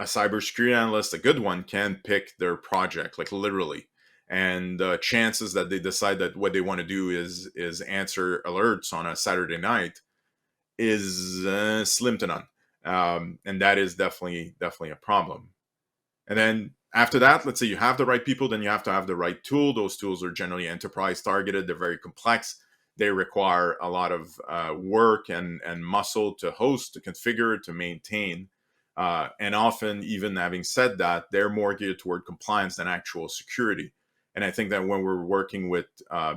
cybersecurity analyst, a good one, can pick their project, like literally. And the chances that they decide that what they want to do is answer alerts on a Saturday night is slim to none. And that is definitely a problem. And then after that, let's say you have the right people, then you have to have the right tool. Those tools are generally enterprise targeted. They're very complex. They require a lot of work and muscle to host, to configure, to maintain. And often, even having said that, they're more geared toward compliance than actual security. And I think that when we're working with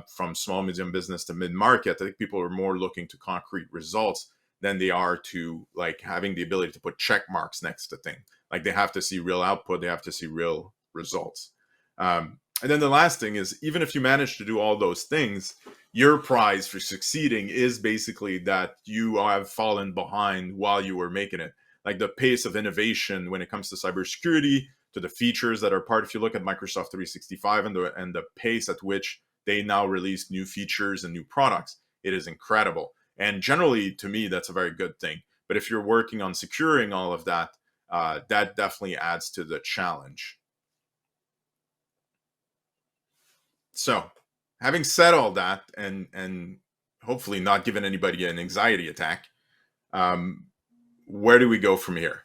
from small, medium business to mid-market, I think people are more looking to concrete results than they are to like having the ability to put check marks next to things. Like, they have to see real output, they have to see real results. And then the last thing is, even if you manage to do all those things, your prize for succeeding is basically that you have fallen behind while you were making it. Like, the pace of innovation when it comes to cybersecurity, to the features that are part, if you look at Microsoft 365 and the pace at which they now release new features and new products, it is incredible. And generally, to me, that's a very good thing. But if you're working on securing all of that, that definitely adds to the challenge. So, having said all that, and hopefully not given anybody an anxiety attack, where do we go from here?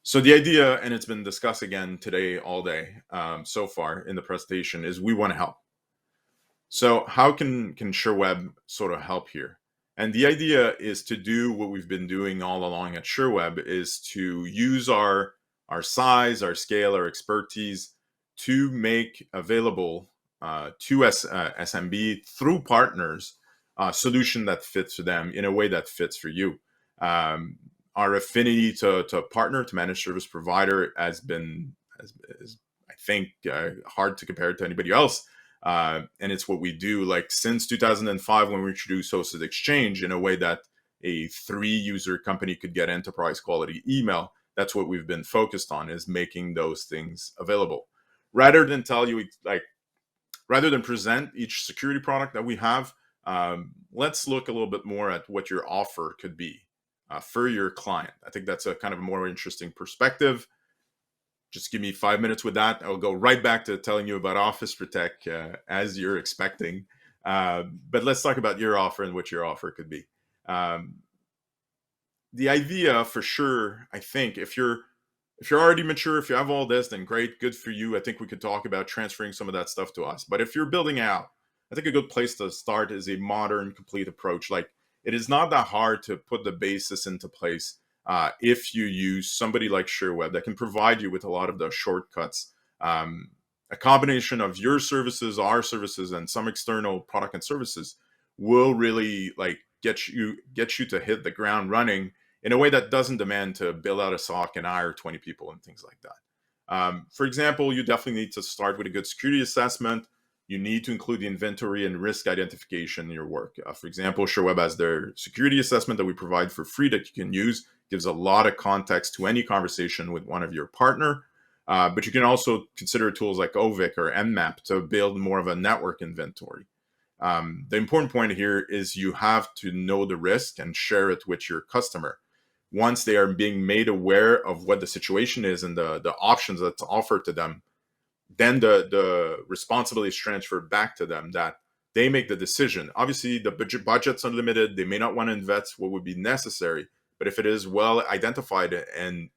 So the idea, and it's been discussed again today all day so far in the presentation, is we want to help. So how can Sherweb sort of help here? And the idea is to do what we've been doing all along at Sherweb, is to use our size, our scale, our expertise to make available to SMB through partners a solution that fits for them in a way that fits for you. Our affinity to partner, to managed service provider, has been, is, I think, hard to compare to anybody else. And it's what we do. Like since 2005, when we introduced Hosted Exchange in a way that a 3-user company could get enterprise quality email, that's what we've been focused on, is making those things available. Rather than tell you, rather than present each security product that we have, let's look a little bit more at what your offer could be for your client. I think that's a kind of a more interesting perspective. Just give me 5 minutes with that. I'll go right back to telling you about Office Protect as you're expecting. But let's talk about your offer and what your offer could be. The idea, for sure, I think if you're already mature, if you have all this, then great, good for you. I think we could talk about transferring some of that stuff to us. But if you're building out, I think a good place to start is a modern, complete approach. Like, it is not that hard to put the basis into place if you use somebody like Sherweb that can provide you with a lot of the shortcuts. A combination of your services, our services, and some external product and services will really like get you to hit the ground running in a way that doesn't demand to build out a SOC and hire 20 people and things like that. For example, you definitely need to start with a good security assessment. You need to include the inventory and risk identification in your work. For example, Sherweb has their security assessment that we provide for free that you can use. Gives a lot of context to any conversation with one of your partner. But you can also consider tools like OVIC or Nmap to build more of a network inventory. The important point here is you have to know the risk and share it with your customer. Once they are being made aware of what the situation is and the options that's offered to them, then the responsibility is transferred back to them, that they make the decision. Obviously, the budget's unlimited. They may not want to invest what would be necessary, but if it is well identified and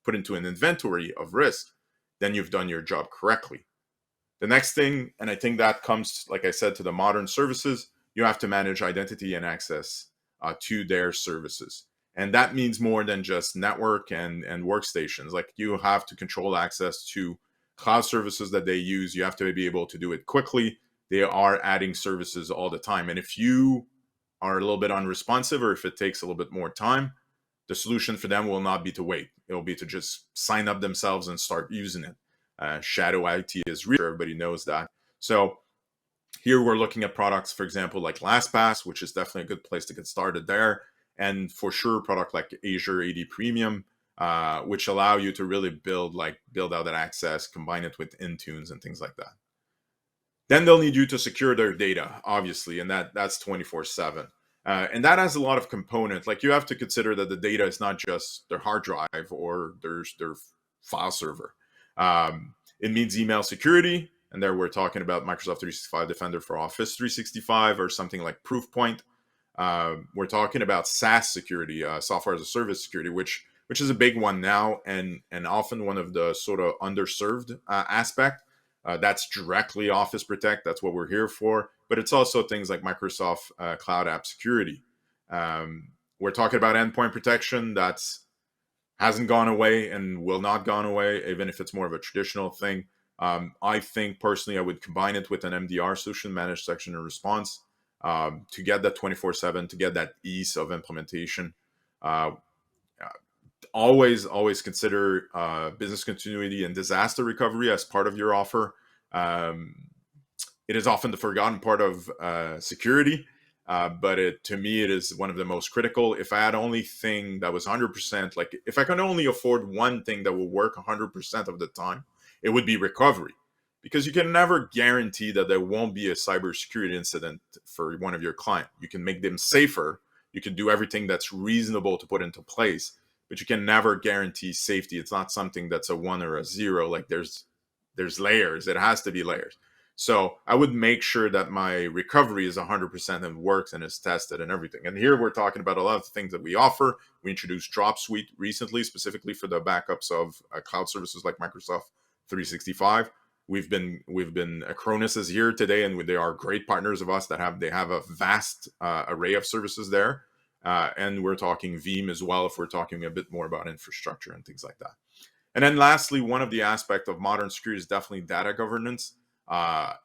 put into an inventory of risk, then you've done your job correctly. The next thing, and I think that comes, like I said, to the modern services, you have to manage identity and access to their services. And that means more than just network and workstations. Like, you have to control access to cloud services that they use. You have to be able to do it quickly. They are adding services all the time. And if you are a little bit unresponsive, or if it takes a little bit more time, the solution for them will not be to wait. It will be to just sign up themselves and start using it. Shadow IT is real. Everybody knows that. So here we're looking at products, for example, like LastPass, which is definitely a good place to get started there. And for sure, a product like Azure AD Premium, which allow you to really build out that access, combine it with Intunes and things like that. Then they'll need you to secure their data, obviously, and that's 24/7. And that has a lot of components. Like, you have to consider that the data is not just their hard drive or their file server. It means email security, and there we're talking about Microsoft 365 Defender for Office 365 or something like Proofpoint. We're talking about SaaS security, software as a service security, which is a big one now, and often one of the sort of underserved aspect. That's directly Office Protect. That's what we're here for. But it's also things like Microsoft Cloud App Security. We're talking about endpoint protection. That's hasn't gone away and will not gone away, even if it's more of a traditional thing. I think personally, I would combine it with an MDR solution, managed detection and response, to get that 24/7, to get that ease of implementation. Always consider business continuity and disaster recovery as part of your offer. It is often the forgotten part of security, but to me, it is one of the most critical. If I had only thing that was 100%, like if I can only afford one thing that will work 100% of the time, it would be recovery. Because you can never guarantee that there won't be a cybersecurity incident for one of your clients. You can make them safer. You can do everything that's reasonable to put into place, but you can never guarantee safety. It's not something that's a 1 or a 0. Like, there's layers. It has to be layers. So I would make sure that my recovery is 100% and works and is tested and everything. And here we're talking about a lot of things that we offer. We introduced Drop Suite recently, specifically for the backups of cloud services like Microsoft 365. we've been Acronis is here today, and they are great partners of us that have a vast array of services there. And we're talking Veeam as well, if we're talking a bit more about infrastructure and things like that. And then lastly, one of the aspects of modern security is definitely data governance.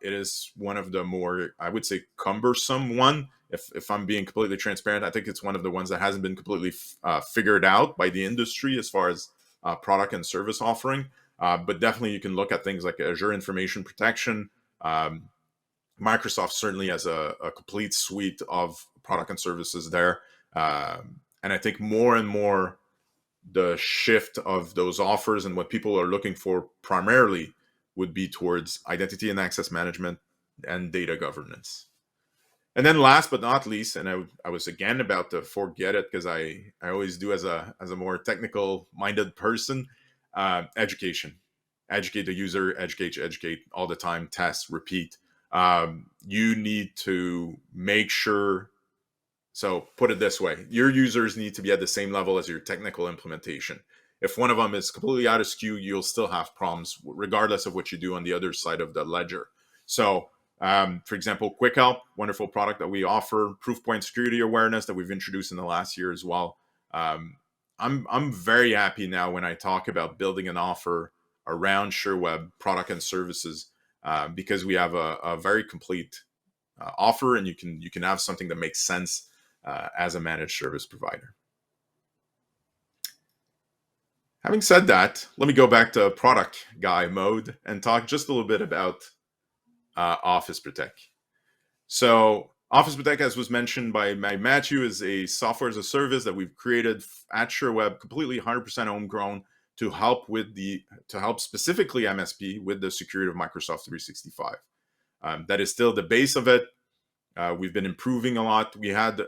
It is one of the more, I would say, cumbersome one. If I'm being completely transparent, I think it's one of the ones that hasn't been completely figured out by the industry as far as product and service offering. But definitely you can look at things like Azure Information Protection. Microsoft certainly has a complete suite of product and services there. And I think more and more the shift of those offers and what people are looking for primarily would be towards identity and access management and data governance. And then last but not least, and I was again about to forget it because I always do as a more technical minded person, education. Educate the user, educate all the time, test, repeat. You need to make sure, so put it this way, your users need to be at the same level as your technical implementation. If one of them is completely out of skew, you'll still have problems regardless of what you do on the other side of the ledger. So for example, Quick Help, wonderful product that we offer, Proofpoint security awareness that we've introduced in the last year as well. I'm very happy now when I talk about building an offer around Sherweb product and services because we have a very complete offer, and you can have something that makes sense as a managed service provider. Having said that, let me go back to product guy mode and talk just a little bit about Office Protect. So Office Protect, as was mentioned by Matthew, is a software as a service that we've created at Sherweb, completely 100% homegrown to help specifically MSP with the security of Microsoft 365. That is still the base of it. We've been improving a lot. We had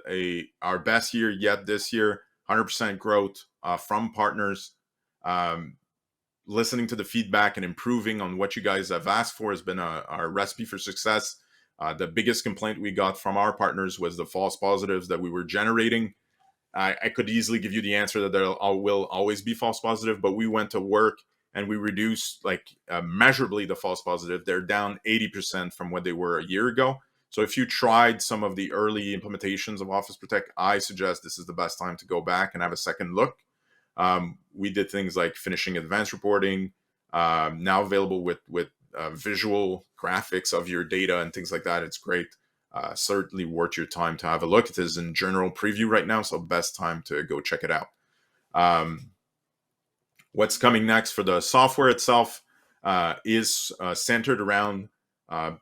our best year yet this year, 100% growth from partners. Listening to the feedback and improving on what you guys have asked for has been our recipe for success. The biggest complaint we got from our partners was the false positives that we were generating. I could easily give you the answer that there will always be false positive, but we went to work and we reduced measurably the false positive. They're down 80% from what they were a year ago. So if you tried some of the early implementations of Office Protect, I suggest this is the best time to go back and have a second look. We did things like finishing advanced reporting, now available with visual graphics of your data and things like that. It's great. Certainly worth your time to have a look. It is in general preview right now, so best time to go check it out. What's coming next for the software itself is centered around, I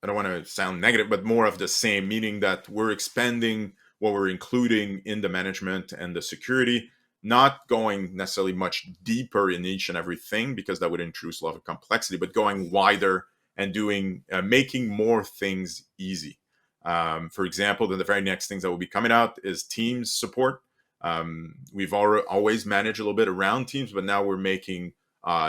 don't want to sound negative, but more of the same, meaning that we're expanding what we're including in the management and the security, not going necessarily much deeper in each and everything because that would introduce a lot of complexity, but going wider and doing making more things easy. For example, the very next things that will be coming out is Teams support. We've always managed a little bit around Teams, but now we're making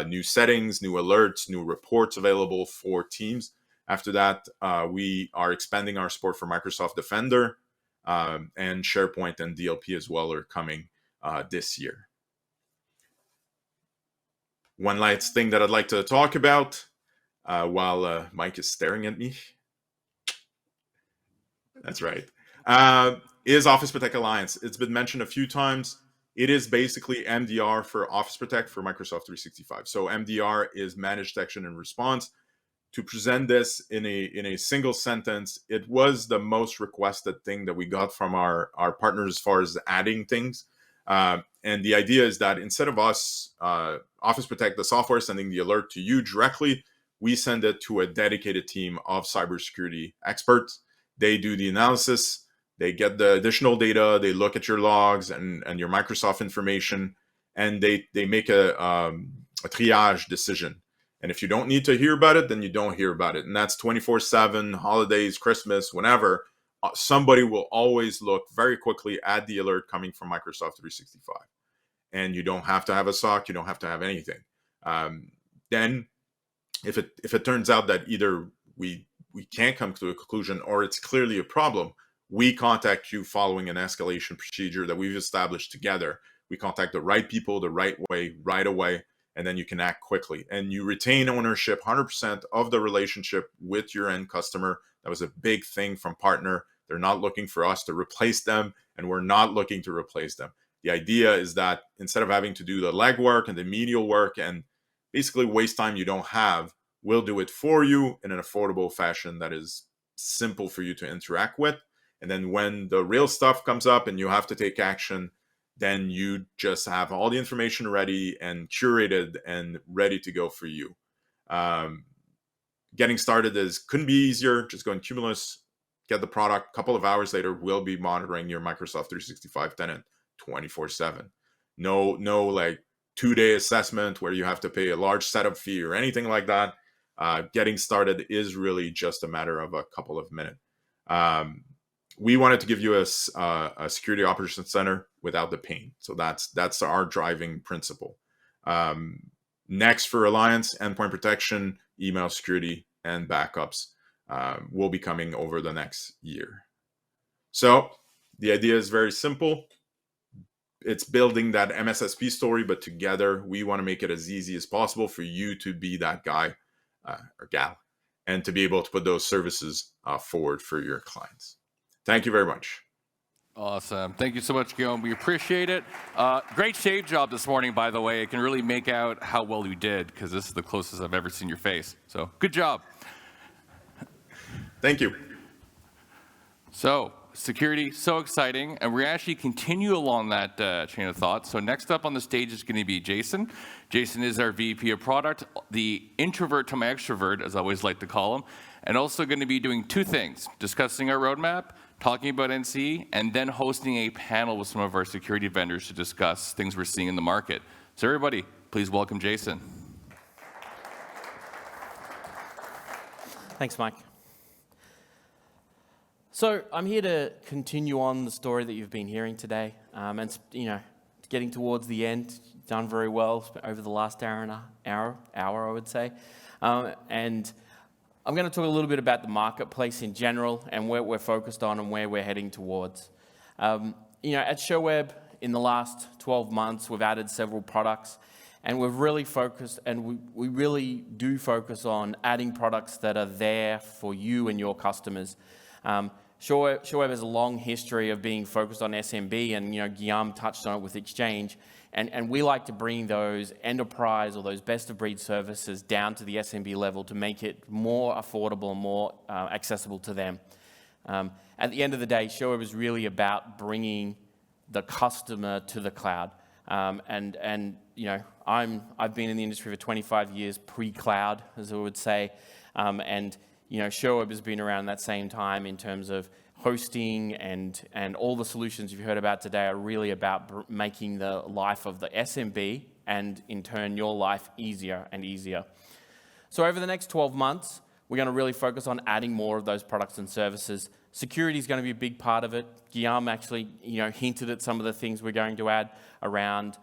new settings, new alerts, new reports available for Teams. After that, we are expanding our support for Microsoft Defender, and SharePoint and DLP as well are coming this year. One last thing that I'd like to talk about while Mike is staring at me. That's right. Is Office Protect Alliance. It's been mentioned a few times. It is basically MDR for Office Protect for Microsoft 365. So MDR is Managed Detection and Response. To present this in a single sentence, it was the most requested thing that we got from our partners as far as adding things. And the idea is that instead of us, Office Protect, the software, sending the alert to you directly, we send it to a dedicated team of cybersecurity experts. They do the analysis, they get the additional data, they look at your logs and your Microsoft information, and they make a triage decision. And if you don't need to hear about it, then you don't hear about it. And that's 24/7, holidays, Christmas, whenever. Somebody will always look very quickly at the alert coming from Microsoft 365. And you don't have to have a SOC, you don't have to have anything. Then if it turns out that either we can't come to a conclusion or it's clearly a problem, we contact you following an escalation procedure that we've established together. We contact the right people the right way, right away. and then you can act quickly. And you retain ownership 100% of the relationship with your end customer. That was a big thing from partner. They're not looking for us to replace them, and we're not looking to replace them. The idea is that instead of having to do the legwork and the medial work and basically waste time you don't have, we'll do it for you in an affordable fashion that is simple for you to interact with. And then when the real stuff comes up and you have to take action, then you just have all the information ready and curated and ready to go for you. Getting started couldn't be easier. Just go in Cumulus, get the product. A couple of hours later, we'll be monitoring your Microsoft 365 tenant 24/7. No like 2-day assessment where you have to pay a large setup fee or anything like that. Getting started is really just a matter of a couple of minutes. We wanted to give you a security operations center without the pain. So that's our driving principle. Next for Alliance, endpoint protection, email security, and backups will be coming over the next year. So the idea is very simple. It's building that MSSP story, but together we want to make it as easy as possible for you to be that guy or gal and to be able to put those services forward for your clients. Thank you very much. Awesome. Thank you so much, Guillaume. We appreciate it. Great shave job this morning, by the way. I can really make out how well you did because this is the closest I've ever seen your face. So good job. Thank you. So security, so exciting. And we're actually continue along that chain of thought. So next up on the stage is going to be Jason. Jason is our VP of product, the introvert to my extrovert, as I always like to call him, and also going to be doing two things, discussing our roadmap, talking about NCE, and then hosting a panel with some of our security vendors to discuss things we're seeing in the market. So everybody, please welcome Jason. Thanks, Mike. So I'm here to continue on the story that you've been hearing today, and getting towards the end. Done very well over the last hour, I would say, and I'm going to talk a little bit about the marketplace in general and where we're focused on and where we're heading towards. At Sherweb, in the last 12 months, we've added several products, and we've really focused, and we really do focus on adding products that are there for you and your customers. Sherweb has a long history of being focused on SMB, and Guillaume touched on it with Exchange, and we like to bring those enterprise or those best-of-breed services down to the SMB level to make it more affordable and more accessible to them. At the end of the day, Sherweb is really about bringing the customer to the cloud, I've been in the industry for 25 years, pre-cloud, as I would say, Sherweb has been around that same time in terms of hosting and all the solutions you've heard about today are really about making the life of the SMB and in turn your life easier and easier. So over the next 12 months, we're going to really focus on adding more of those products and services. Security is going to be a big part of it. Guillaume actually hinted at some of the things we're going to add around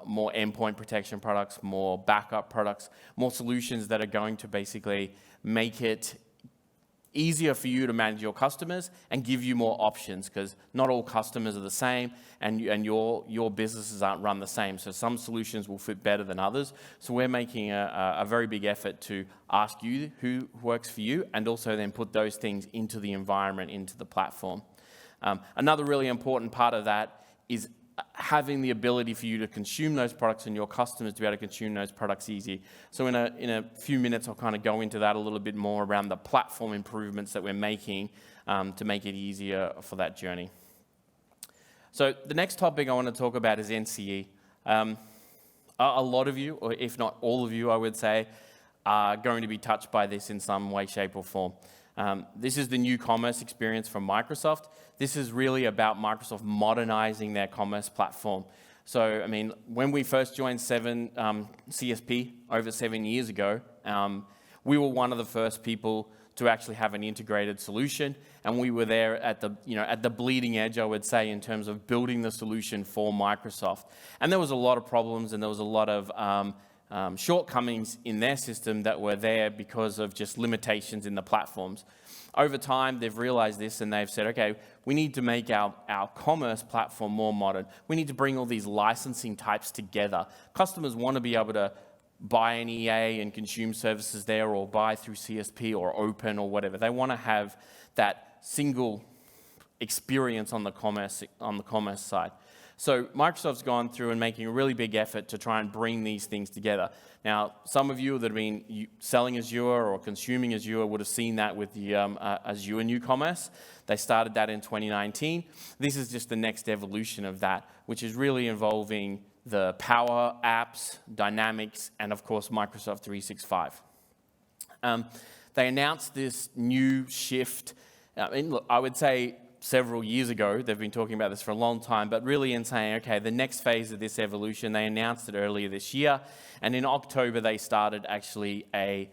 more endpoint protection products, more backup products, more solutions that are going to basically make it easier for you to manage your customers and give you more options, because not all customers are the same and your businesses aren't run the same. So some solutions will fit better than others. So we're making a very big effort to ask you who works for you and also then put those things into the environment, into the platform. Another really important part of that is having the ability for you to consume those products and your customers to be able to consume those products easy. So in a few minutes, I'll kind of go into that a little bit more around the platform improvements that we're making to make it easier for that journey. So the next topic I want to talk about is NCE. A lot of you, or if not all of you, I would say, are going to be touched by this in some way, shape, or form. This is the new commerce experience from Microsoft. This is really about Microsoft modernizing their commerce platform. So, when we first joined CSP over 7 years ago, we were one of the first people to actually have an integrated solution, and we were there at the bleeding edge, I would say, in terms of building the solution for Microsoft. And there was a lot of problems, and there was a lot of shortcomings in their system that were there because of just limitations in the platforms. Over time, they've realized this and they've said, okay, we need to make our commerce platform more modern. We need to bring all these licensing types together. Customers want to be able to buy an EA and consume services there, or buy through CSP or open or whatever. They want to have that single experience on the commerce side. So Microsoft's gone through and making a really big effort to try and bring these things together. Now, some of you that have been selling Azure or consuming Azure would have seen that with the Azure New Commerce. They started that in 2019. This is just the next evolution of that, which is really involving the Power Apps, Dynamics, and of course, Microsoft 365. They announced this new shift. Look, I would say several years ago, they've been talking about this for a long time, but really in saying, okay, the next phase of this evolution, they announced it earlier this year, and in October they started actually a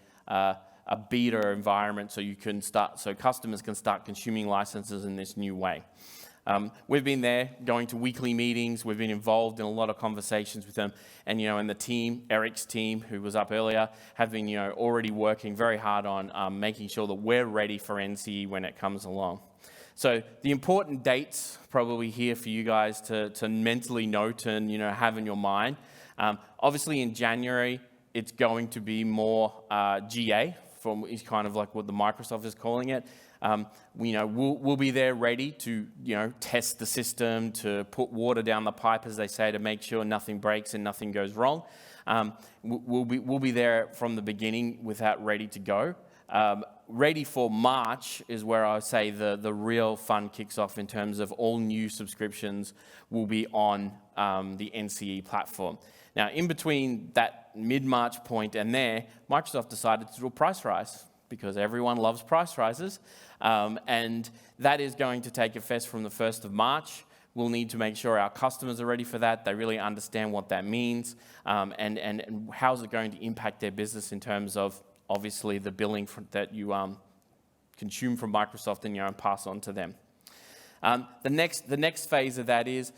beta environment so customers can start consuming licenses in this new way. We've been there, going to weekly meetings. We've been involved in a lot of conversations with them, and the team, Eric's team, who was up earlier, have been already working very hard on making sure that we're ready for NCE when it comes along. So the important dates probably here for you guys to mentally note and have in your mind. Obviously in January, it's going to be more GA, is kind of like what the Microsoft is calling it. We'll be there ready to test the system, to put water down the pipe, as they say, to make sure nothing breaks and nothing goes wrong. We'll be there from the beginning with that ready to go. Ready for March is where I would say the real fun kicks off in terms of all new subscriptions will be on the NCE platform. Now, in between that mid-March point and there, Microsoft decided to do a price rise because everyone loves price rises. And that is going to take effect from the 1st of March. We'll need to make sure our customers are ready for that. They really understand what that means and how is it going to impact their business in terms of obviously the billing that you consume from Microsoft and pass on to them. The next phase of that is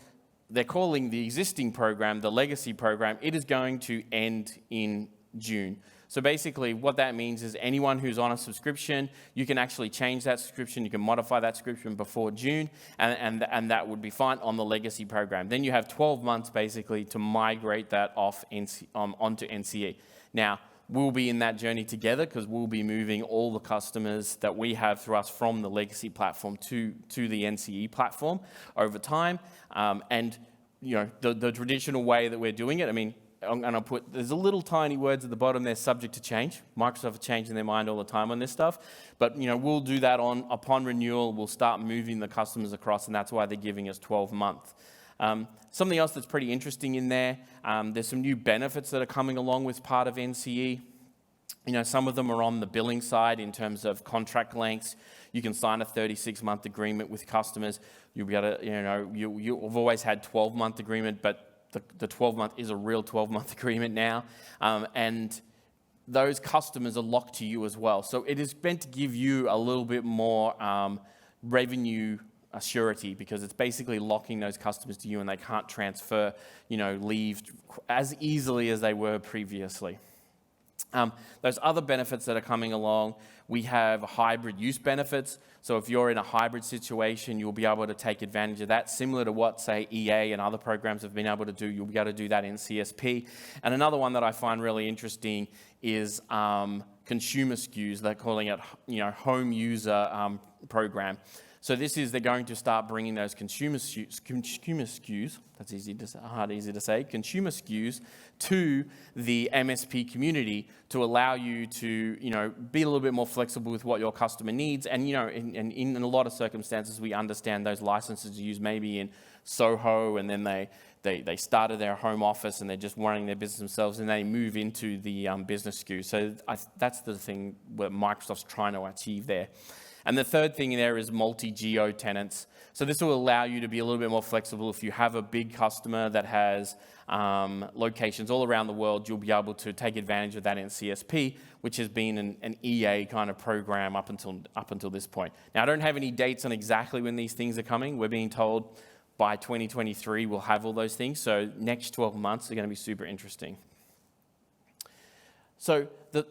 they're calling the existing program, the legacy program, it is going to end in June. So basically what that means is anyone who's on a subscription, you can actually change that subscription, you can modify that subscription before June, and that would be fine on the legacy program. Then you have 12 months basically to migrate that off onto NCE. Now, we'll be in that journey together because we'll be moving all the customers that we have through us from the legacy platform to the NCE platform over time. The traditional way that we're doing it, I'm going to put, there's a little tiny words at the bottom there, subject to change. Microsoft are changing their mind all the time on this stuff. But, we'll do that upon renewal. We'll start moving the customers across, and that's why they're giving us 12 months. Something else that's pretty interesting in there, there's some new benefits that are coming along with part of NCE. Some of them are on the billing side in terms of contract lengths. You can sign a 36-month agreement with customers. You'll be able to, you've always had 12-month agreement, but the 12-month is a real 12-month agreement now. And those customers are locked to you as well. So it is meant to give you a little bit more revenue surety because it's basically locking those customers to you and they can't transfer, leave as easily as they were previously. Those other benefits that are coming along, we have hybrid use benefits. So if you're in a hybrid situation, you'll be able to take advantage of that, similar to what, say, EA and other programs have been able to do. You'll be able to do that in CSP. And another one that I find really interesting is consumer SKUs. They're calling it, home user program. So they're going to start bringing those consumer SKUs, that's easy to say, consumer SKUs to the MSP community to allow you to, be a little bit more flexible with what your customer needs. And, in a lot of circumstances, we understand those licenses are used maybe in Soho, and then they started their home office and they're just running their business themselves, and they move into the business SKU. So that's the thing that Microsoft's trying to achieve there. And the third thing there is multi-geo tenants. So this will allow you to be a little bit more flexible. If you have a big customer that has locations all around the world, you'll be able to take advantage of that in CSP, which has been an EA kind of program up until this point. Now, I don't have any dates on exactly when these things are coming. We're being told by 2023 we'll have all those things. So next 12 months are going to be super interesting. So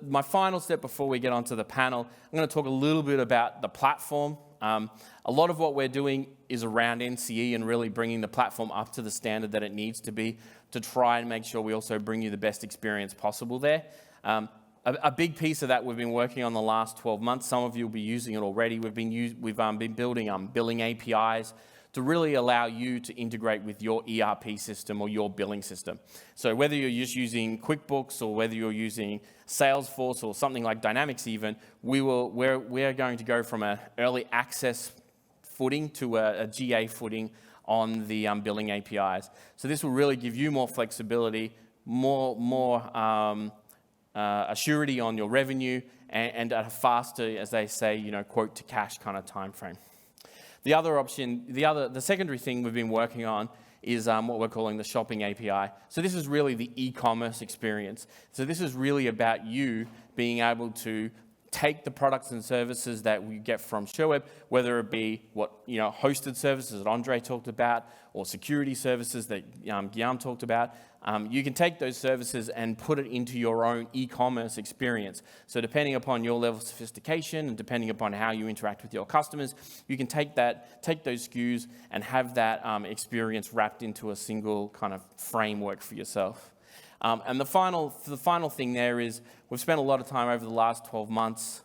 my final step before we get onto the panel, I'm going to talk a little bit about the platform. A lot of what we're doing is around NCE and really bringing the platform up to the standard that it needs to be to try and make sure we also bring you the best experience possible there. A big piece of that we've been working on the last 12 months. Some of you will be using it already. We've been building billing APIs to really allow you to integrate with your ERP system or your billing system. So whether you're just using QuickBooks or whether you're using Salesforce or something like Dynamics even, we're going to go from an early access footing to a GA footing on the billing APIs. So this will really give you more flexibility, more assurity on your revenue, and at a faster, as they say, quote to cash kind of time frame. The other option, the secondary thing we've been working on is what we're calling the shopping API. So this is really the e-commerce experience. So this is really about you being able to take the products and services that we get from Sherweb, whether it be hosted services that Andre talked about, or security services that Guillaume talked about. You can take those services and put it into your own e-commerce experience. So depending upon your level of sophistication and depending upon how you interact with your customers, you can take those SKUs and have that experience wrapped into a single kind of framework for yourself. And the final thing there is we've spent a lot of time over the last 12 months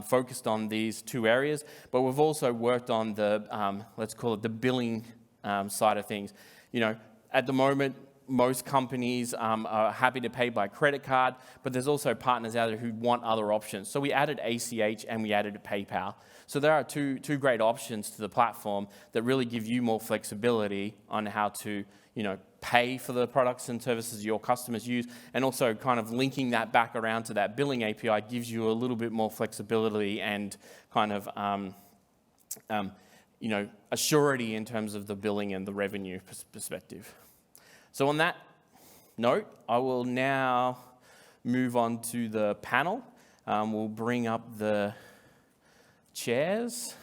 focused on these two areas, but we've also worked on the, let's call it the billing side of things. At the moment, most companies are happy to pay by credit card, but there's also partners out there who want other options. So we added ACH and we added PayPal. So there are two great options to the platform that really give you more flexibility on how to pay for the products and services your customers use, and also kind of linking that back around to that billing API gives you a little bit more flexibility and kind of a surety in terms of the billing and the revenue perspective. So on that note, I will now move on to the panel. We'll bring up the chairs.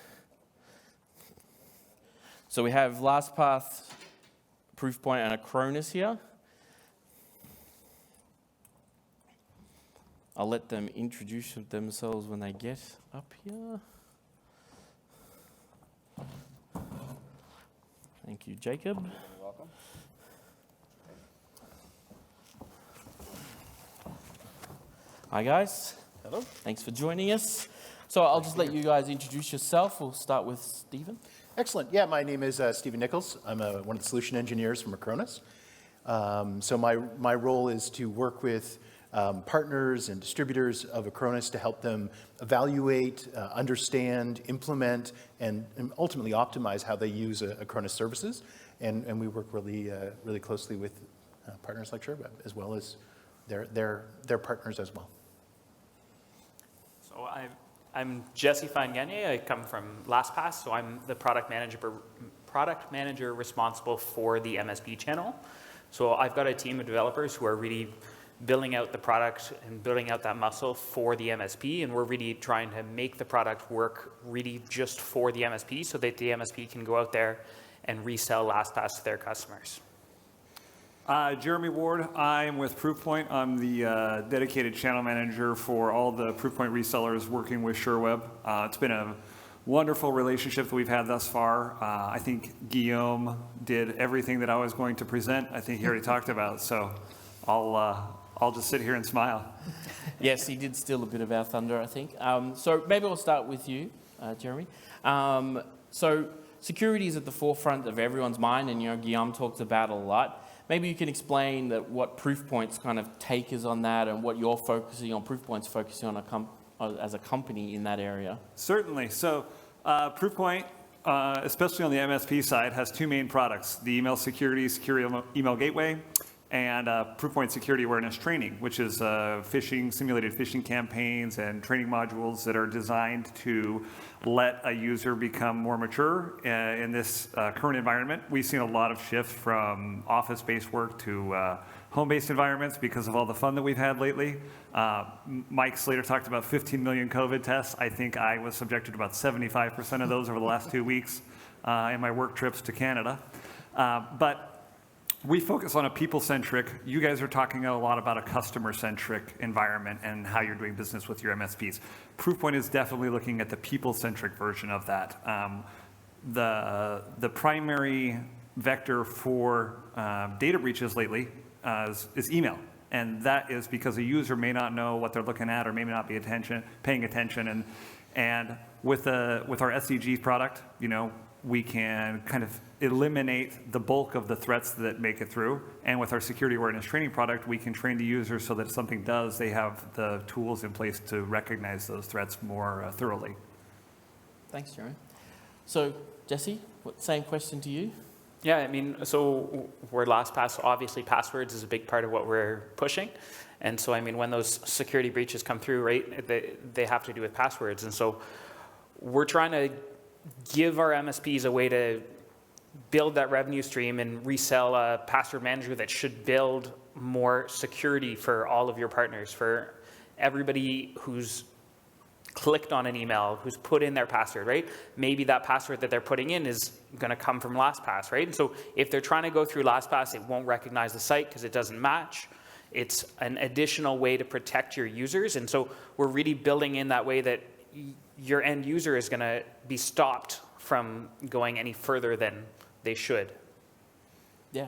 So we have LastPass, Proofpoint, and Acronis here. I'll let them introduce themselves when they get up here. Thank you, Jacob. You're welcome. Hi, guys. Hello. Thanks for joining us. So I'll just let you guys introduce yourself. We'll start with Stephen. Excellent. Yeah, my name is Stephen Nichols. I'm one of the solution engineers from Acronis. So my role is to work with partners and distributors of Acronis to help them evaluate, understand, implement, and ultimately optimize how they use Acronis services. And we work really closely with partners like Sherweb, as well as their partners as well. So I'm Jesse Fine-Gagne. I come from LastPass, so I'm the product manager responsible for the MSP channel. So I've got a team of developers who are really building out the product and building out that muscle for the MSP, and we're really trying to make the product work really just for the MSP so that the MSP can go out there and resell LastPass to their customers. Jeremy Ward, I'm with Proofpoint. I'm the dedicated channel manager for all the Proofpoint resellers working with Sherweb. It's been a wonderful relationship that we've had thus far. I think Guillaume did everything that I was going to present. I think he already talked about, so I'll just sit here and smile. Yes, he did steal a bit of our thunder, I think. So maybe we'll start with you, Jeremy. So security is at the forefront of everyone's mind, and Guillaume talked about it a lot. Maybe you can explain what Proofpoint's kind of take is on that and what you're focusing on, Proofpoint's focusing on as a company in that area. Certainly. So Proofpoint, especially on the MSP side, has two main products: the email security, secure email gateway, and Proofpoint Security Awareness Training, which is simulated phishing campaigns and training modules that are designed to let a user become more mature in this current environment. We've seen a lot of shift from office-based work to home-based environments because of all the fun that we've had lately. Mike Slater talked about 15 million COVID tests. I think I was subjected to about 75% of those over the last 2 weeks in my work trips to Canada. But We focus on a people-centric. You guys are talking a lot about a customer-centric environment and how you're doing business with your MSPs. Proofpoint is definitely looking at the people-centric version of that. The primary vector for data breaches lately is email. And that is because a user may not know what they're looking at or may not be paying attention. And with our SDG product, we can kind of eliminate the bulk of the threats that make it through. And with our security awareness training product, we can train the user so that if something does, they have the tools in place to recognize those threats more thoroughly. Thanks, Jeremy. So, Jesse, same question to you. Yeah, I mean, so we're LastPass. Obviously, passwords is a big part of what we're pushing. And so, I mean, when those security breaches come through, right, they have to do with passwords. And so we're trying to give our MSPs a way to build that revenue stream and resell a password manager that should build more security for all of your partners, for everybody who's clicked on an email, who's put in their password, right? Maybe that password that they're putting in is going to come from LastPass, right? And so if they're trying to go through LastPass, it won't recognize the site because it doesn't match. It's an additional way to protect your users. And so we're really building in that way that your end user is going to be stopped from going any further than they should. Yeah.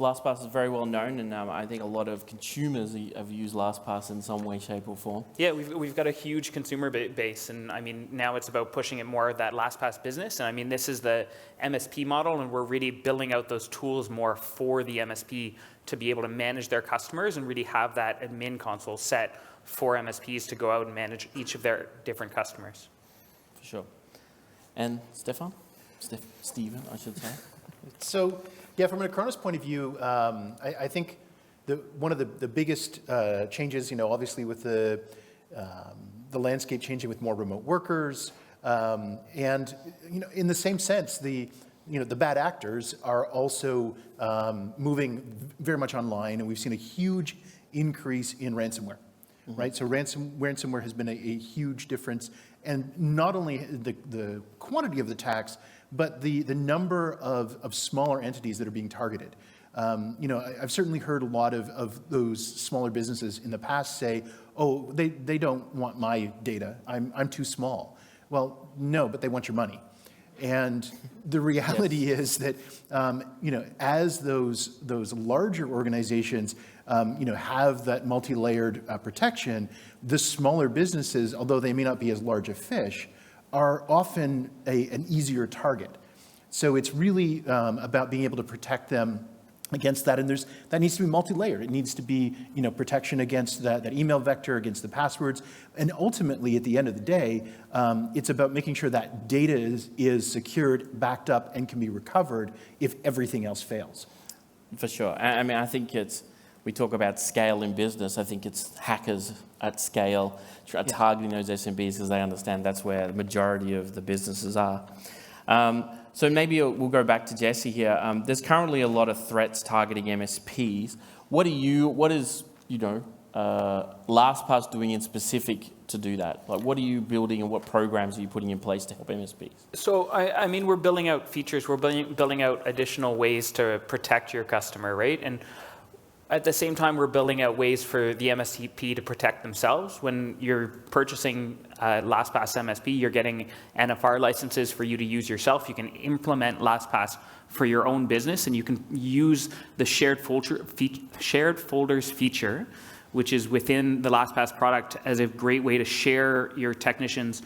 LastPass is very well known, and I think a lot of consumers have used LastPass in some way, shape, or form. Yeah, we've got a huge consumer base, and I mean, now it's about pushing it more of that LastPass business. And I mean, this is the MSP model, and we're really building out those tools more for the MSP to be able to manage their customers and really have that admin console set for MSPs to go out and manage each of their different customers. For sure. And Stefan? Steven, I should say. So, yeah, from an Acronis point of view, I think one of the biggest changes, obviously with the landscape changing with more remote workers, and in the same sense, the bad actors are also moving very much online, and we've seen a huge increase in ransomware. Mm-hmm. Right, so ransomware has been a huge difference, and not only the quantity of the attacks, but the number of smaller entities that are being targeted. I've certainly heard a lot of those smaller businesses in the past say, "Oh, they don't want my data. I'm too small." Well, no, but they want your money. And the reality is that as those larger organizations have that multi-layered protection, the smaller businesses, although they may not be as large a fish, are often an easier target. So it's really about being able to protect them against that, and that needs to be multi-layered. It needs to be protection against that email vector, against the passwords, and ultimately, at the end of the day, it's about making sure that data is secured, backed up, and can be recovered if everything else fails. For sure. I mean, I think we talk about scale in business. I think it's hackers at scale targeting those SMBs because they understand that's where the majority of the businesses are. So maybe we'll go back to Jesse here. There's currently a lot of threats targeting MSPs. What is LastPass doing in specific to do that? Like, what are you building and what programs are you putting in place to help MSPs? So, I mean, we're building out features. We're building out additional ways to protect your customer, right? And at the same time, we're building out ways for the MSP to protect themselves. When you're purchasing LastPass MSP, you're getting NFR licenses for you to use yourself. You can implement LastPass for your own business, and you can use the shared folders feature, which is within the LastPass product, as a great way to share your technicians'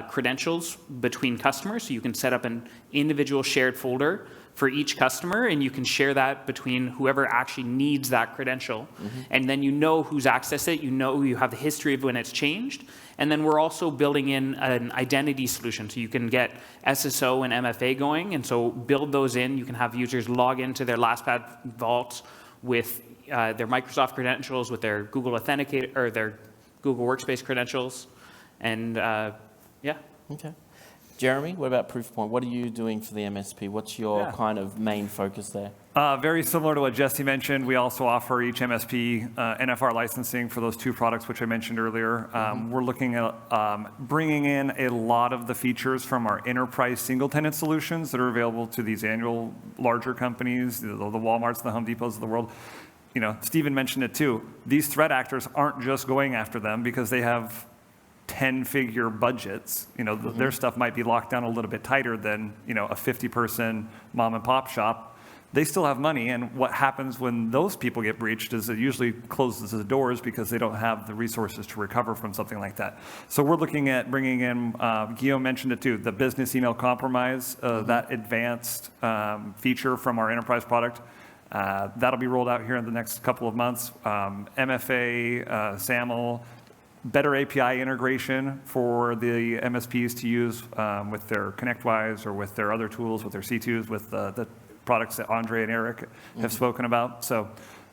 credentials between customers. So you can set up an individual shared folder for each customer, and you can share that between whoever actually needs that credential. Mm-hmm. And then who's accessed it, you have the history of when it's changed. And then we're also building in an identity solution, so you can get SSO and MFA going, and so build those in. You can have users log into their LastPass vaults with their Microsoft credentials, with their Google Authenticator, or their Google Workspace credentials, and yeah. Okay. Jeremy, what about Proofpoint? What are you doing for the MSP? What's your Yeah. kind of main focus there? Very similar to what Jesse mentioned, we also offer each MSP NFR licensing for those two products which I mentioned earlier. We're looking at bringing in a lot of the features from our enterprise single-tenant solutions that are available to these annual larger companies, the Walmarts, the Home Depots of the world. You know, Stephen mentioned it too. These threat actors aren't just going after them because they have 10-figure budgets. You know, their stuff might be locked down a little bit tighter than, you know, a 50-person mom and pop shop. They still have money, and what happens when those people get breached is it usually closes the doors because they don't have the resources to recover from something like that. So we're looking at bringing in, Guillaume mentioned it too, the business email compromise, that advanced feature from our enterprise product. That'll be rolled out here in the next couple of months. MFA, SAML, better API integration for the MSPs to use with their ConnectWise or with their other tools, with their C2s, with the products that Andre and Eric have spoken about. So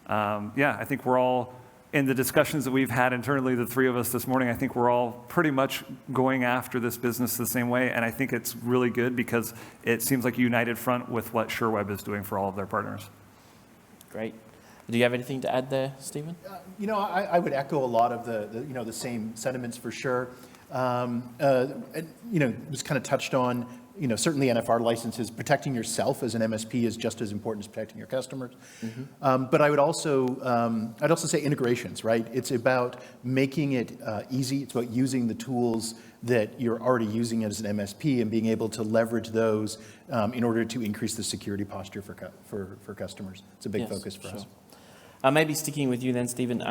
yeah, I think we're all, in the discussions that we've had internally, the three of us this morning, I think we're all pretty much going after this business the same way. And I think it's really good because it seems like a united front with what Sherweb is doing for all of their partners. Great. Do you have anything to add there, Stephen? You know, I would echo a lot of the same sentiments for sure. You know, it was kind of touched on, you know, certainly NFR licenses, protecting yourself as an MSP is just as important as protecting your customers. But I would also, I'd also say integrations, right? It's about making it easy. It's about using the tools that you're already using as an MSP and being able to leverage those in order to increase the security posture for customers. It's a big focus for us. Maybe sticking with you then, Stephen.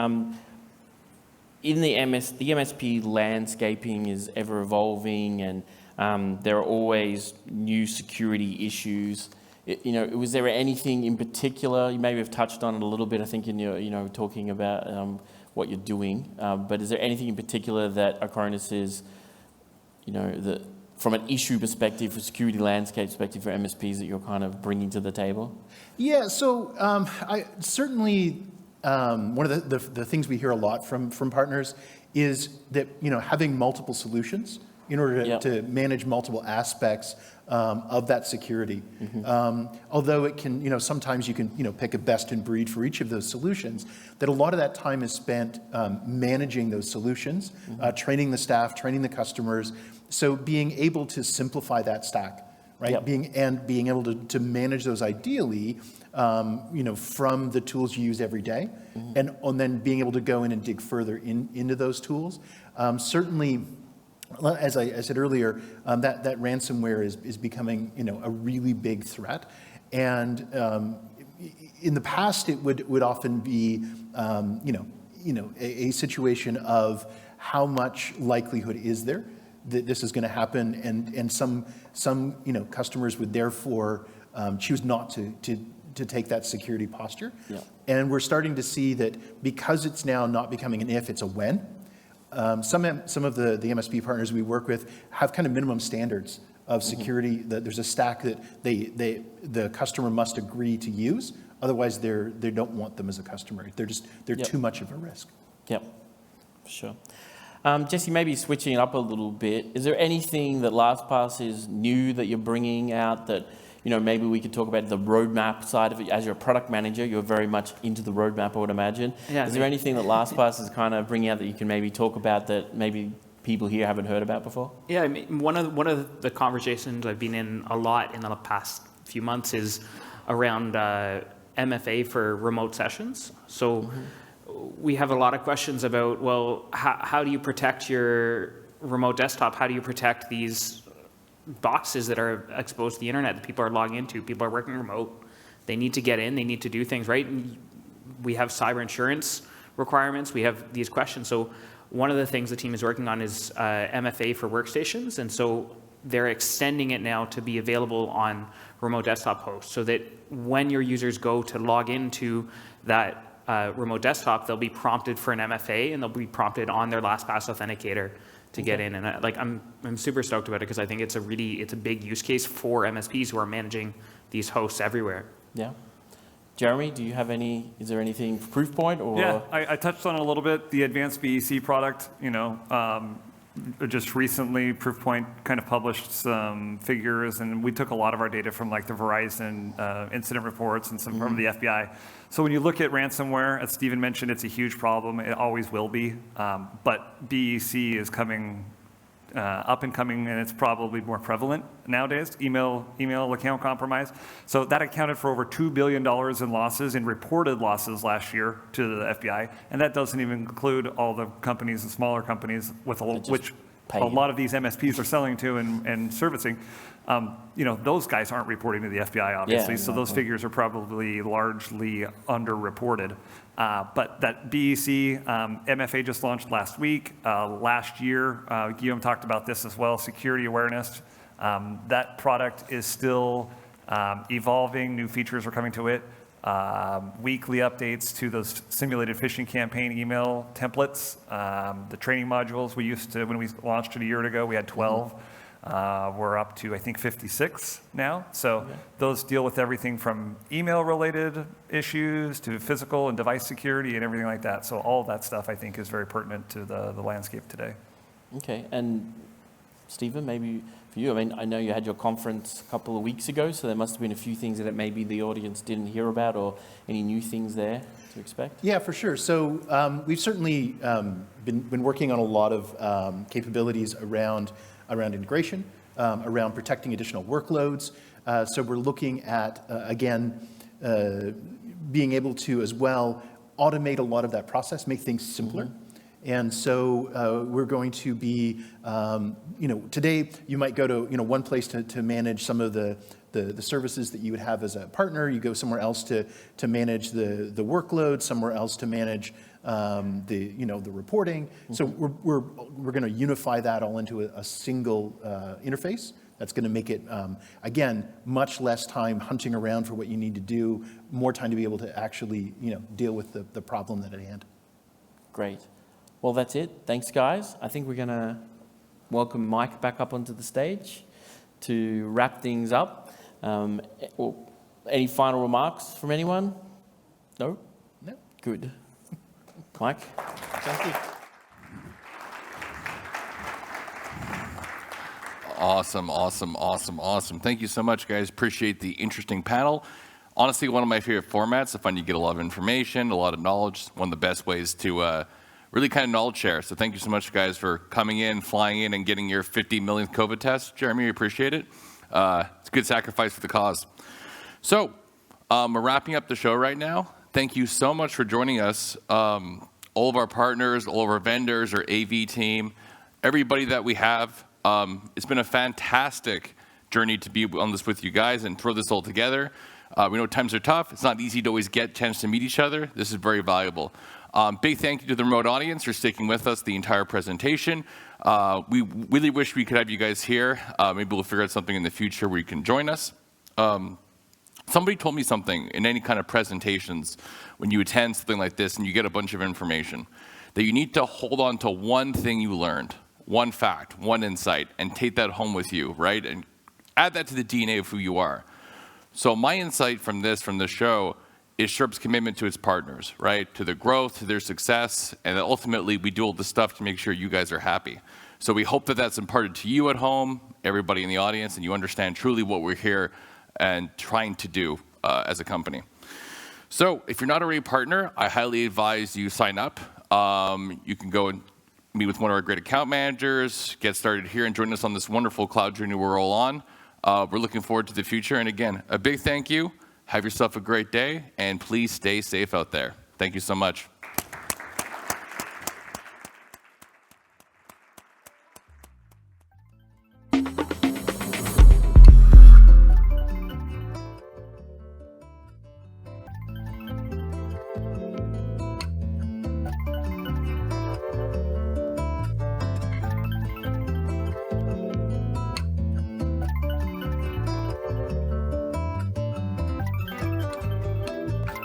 In the MSP landscaping is ever evolving, and there are always new security issues. You know, was there anything in particular? You maybe have touched on it a little bit, I think, in your, you know, talking about what you're doing. But is there anything in particular that Acronis is, you know, from an issue perspective, for security landscape perspective for MSPs that you're kind of bringing to the table? Yeah, so I certainly, one of the things we hear a lot from partners is that, you know, having multiple solutions in order to manage multiple aspects of that security. Although it can, you know, sometimes you can, you know, pick a best in breed for each of those solutions, that a lot of that time is spent managing those solutions, training the staff, training the customers. So being able to simplify that stack, right? Being able to manage those ideally, you know, from the tools you use every day, and then being able to go in and dig further into those tools. Certainly, as I said earlier, that ransomware is becoming, you know, a really big threat. And in the past, it would often be, you know, a situation of how much likelihood is there that this is going to happen, and some you know, customers would therefore choose not to take that security posture. And we're starting to see that because it's now not becoming an if, it's a when. Some of the MSP partners we work with have kind of minimum standards of security. That there's a stack that the customer must agree to use. Otherwise, they don't want them as a customer. They're too much of a risk. Yep, for sure. Jesse, maybe switching it up a little bit, is there anything that LastPass is new that you're bringing out that, you know, maybe we could talk about the roadmap side of it? As you're a product manager, you're very much into the roadmap, I would imagine. Is there anything that LastPass is kind of bringing out that you can maybe talk about that maybe people here haven't heard about before? Yeah, I mean, one of the conversations I've been in a lot in the past few months is around MFA for remote sessions. So we have a lot of questions about, well, how do you protect your remote desktop? How do you protect these boxes that are exposed to the internet that people are logging into? People are working remote. They need to get in. They need to do things, right? And we have cyber insurance requirements. We have these questions. So one of the things the team is working on is MFA for workstations. And so they're extending it now to be available on remote desktop hosts so that when your users go to log into that remote desktop, they'll be prompted for an MFA, and they'll be prompted on their LastPass authenticator to get in. And I'm super stoked about it because I think it's a big use case for MSPs who are managing these hosts everywhere. Yeah. Jeremy, is there anything Proofpoint or? Yeah, I touched on it a little bit, the advanced BEC product, you know, just recently, Proofpoint kind of published some figures, and we took a lot of our data from like the Verizon incident reports and some from the FBI. So when you look at ransomware, as Stephen mentioned, it's a huge problem. It always will be. But BEC is coming up and coming, and it's probably more prevalent nowadays, email account compromise. So that accounted for over $2 billion in losses, in reported losses last year to the FBI, and that doesn't even include all the companies and smaller companies with which a lot of these MSPs are selling to and servicing. Those guys aren't reporting to the FBI, obviously, so those figures are probably largely underreported. But that BEC, MFA just launched last week. Last year, Guillaume talked about this as well, security awareness. That product is still evolving. New features are coming to it. Weekly updates to those simulated phishing campaign email templates. The training modules we used to, when we launched it a year ago, we had 12. We're up to, I think, 56 now. So those deal with everything from email-related issues to physical and device security and everything like that. So all of that stuff, I think, is very pertinent to the landscape today. Okay, and Stephen, maybe for you, I mean, I know you had your conference a couple of weeks ago, so there must have been a few things that maybe the audience didn't hear about, or any new things there to expect? Yeah, for sure. So we've certainly been working on a lot of capabilities around integration, around protecting additional workloads. So we're looking at, again, being able to as well automate a lot of that process, make things simpler. And so we're going to be, today you might go to, one place to manage some of the services that you would have as a partner. You go somewhere else to manage the workload, somewhere else to manage the reporting. So we're going to unify that all into a single interface. That's going to make it, again, much less time hunting around for what you need to do, more time to be able to actually, deal with the problem that at hand. Great. Well, that's it. Thanks, guys. I think we're going to welcome Mike back up onto the stage to wrap things up. Any final remarks from anyone? No? No. Good. Mike? Thank you. Awesome. Thank you so much, guys. Appreciate the interesting panel. Honestly, one of my favorite formats. I find you get a lot of information, a lot of knowledge. One of the best ways to really kind of knowledge share. So thank you so much, guys, for coming in, flying in, and getting your 50 millionth COVID test. Jeremy, we appreciate it. It's a good sacrifice for the cause. So we're wrapping up the show right now. Thank you so much for joining us. All of our partners, all of our vendors, our AV team, everybody that we have. It's been a fantastic journey to be on this with you guys and throw this all together. We know times are tough. It's not easy to always get a chance to meet each other. This is very valuable. Big thank you to the remote audience for sticking with us the entire presentation. We really wish we could have you guys here. Maybe we'll figure out something in the future where you can join us. Somebody told me something in any kind of presentations when you attend something like this and you get a bunch of information, that you need to hold on to one thing you learned, one fact, one insight, and take that home with you, right? And add that to the DNA of who you are. So my insight from this show is Sherweb's commitment to its partners, right? To their growth, to their success, and that ultimately we do all this stuff to make sure you guys are happy. So we hope that that's imparted to you at home, everybody in the audience, and you understand truly what we're here and trying to do as a company. So if you're not already a partner, I highly advise you sign up. You can go and meet with one of our great account managers, get started here, and join us on this wonderful cloud journey we're all on. We're looking forward to the future. And again, a big thank you. Have yourself a great day, and please stay safe out there. Thank you so much.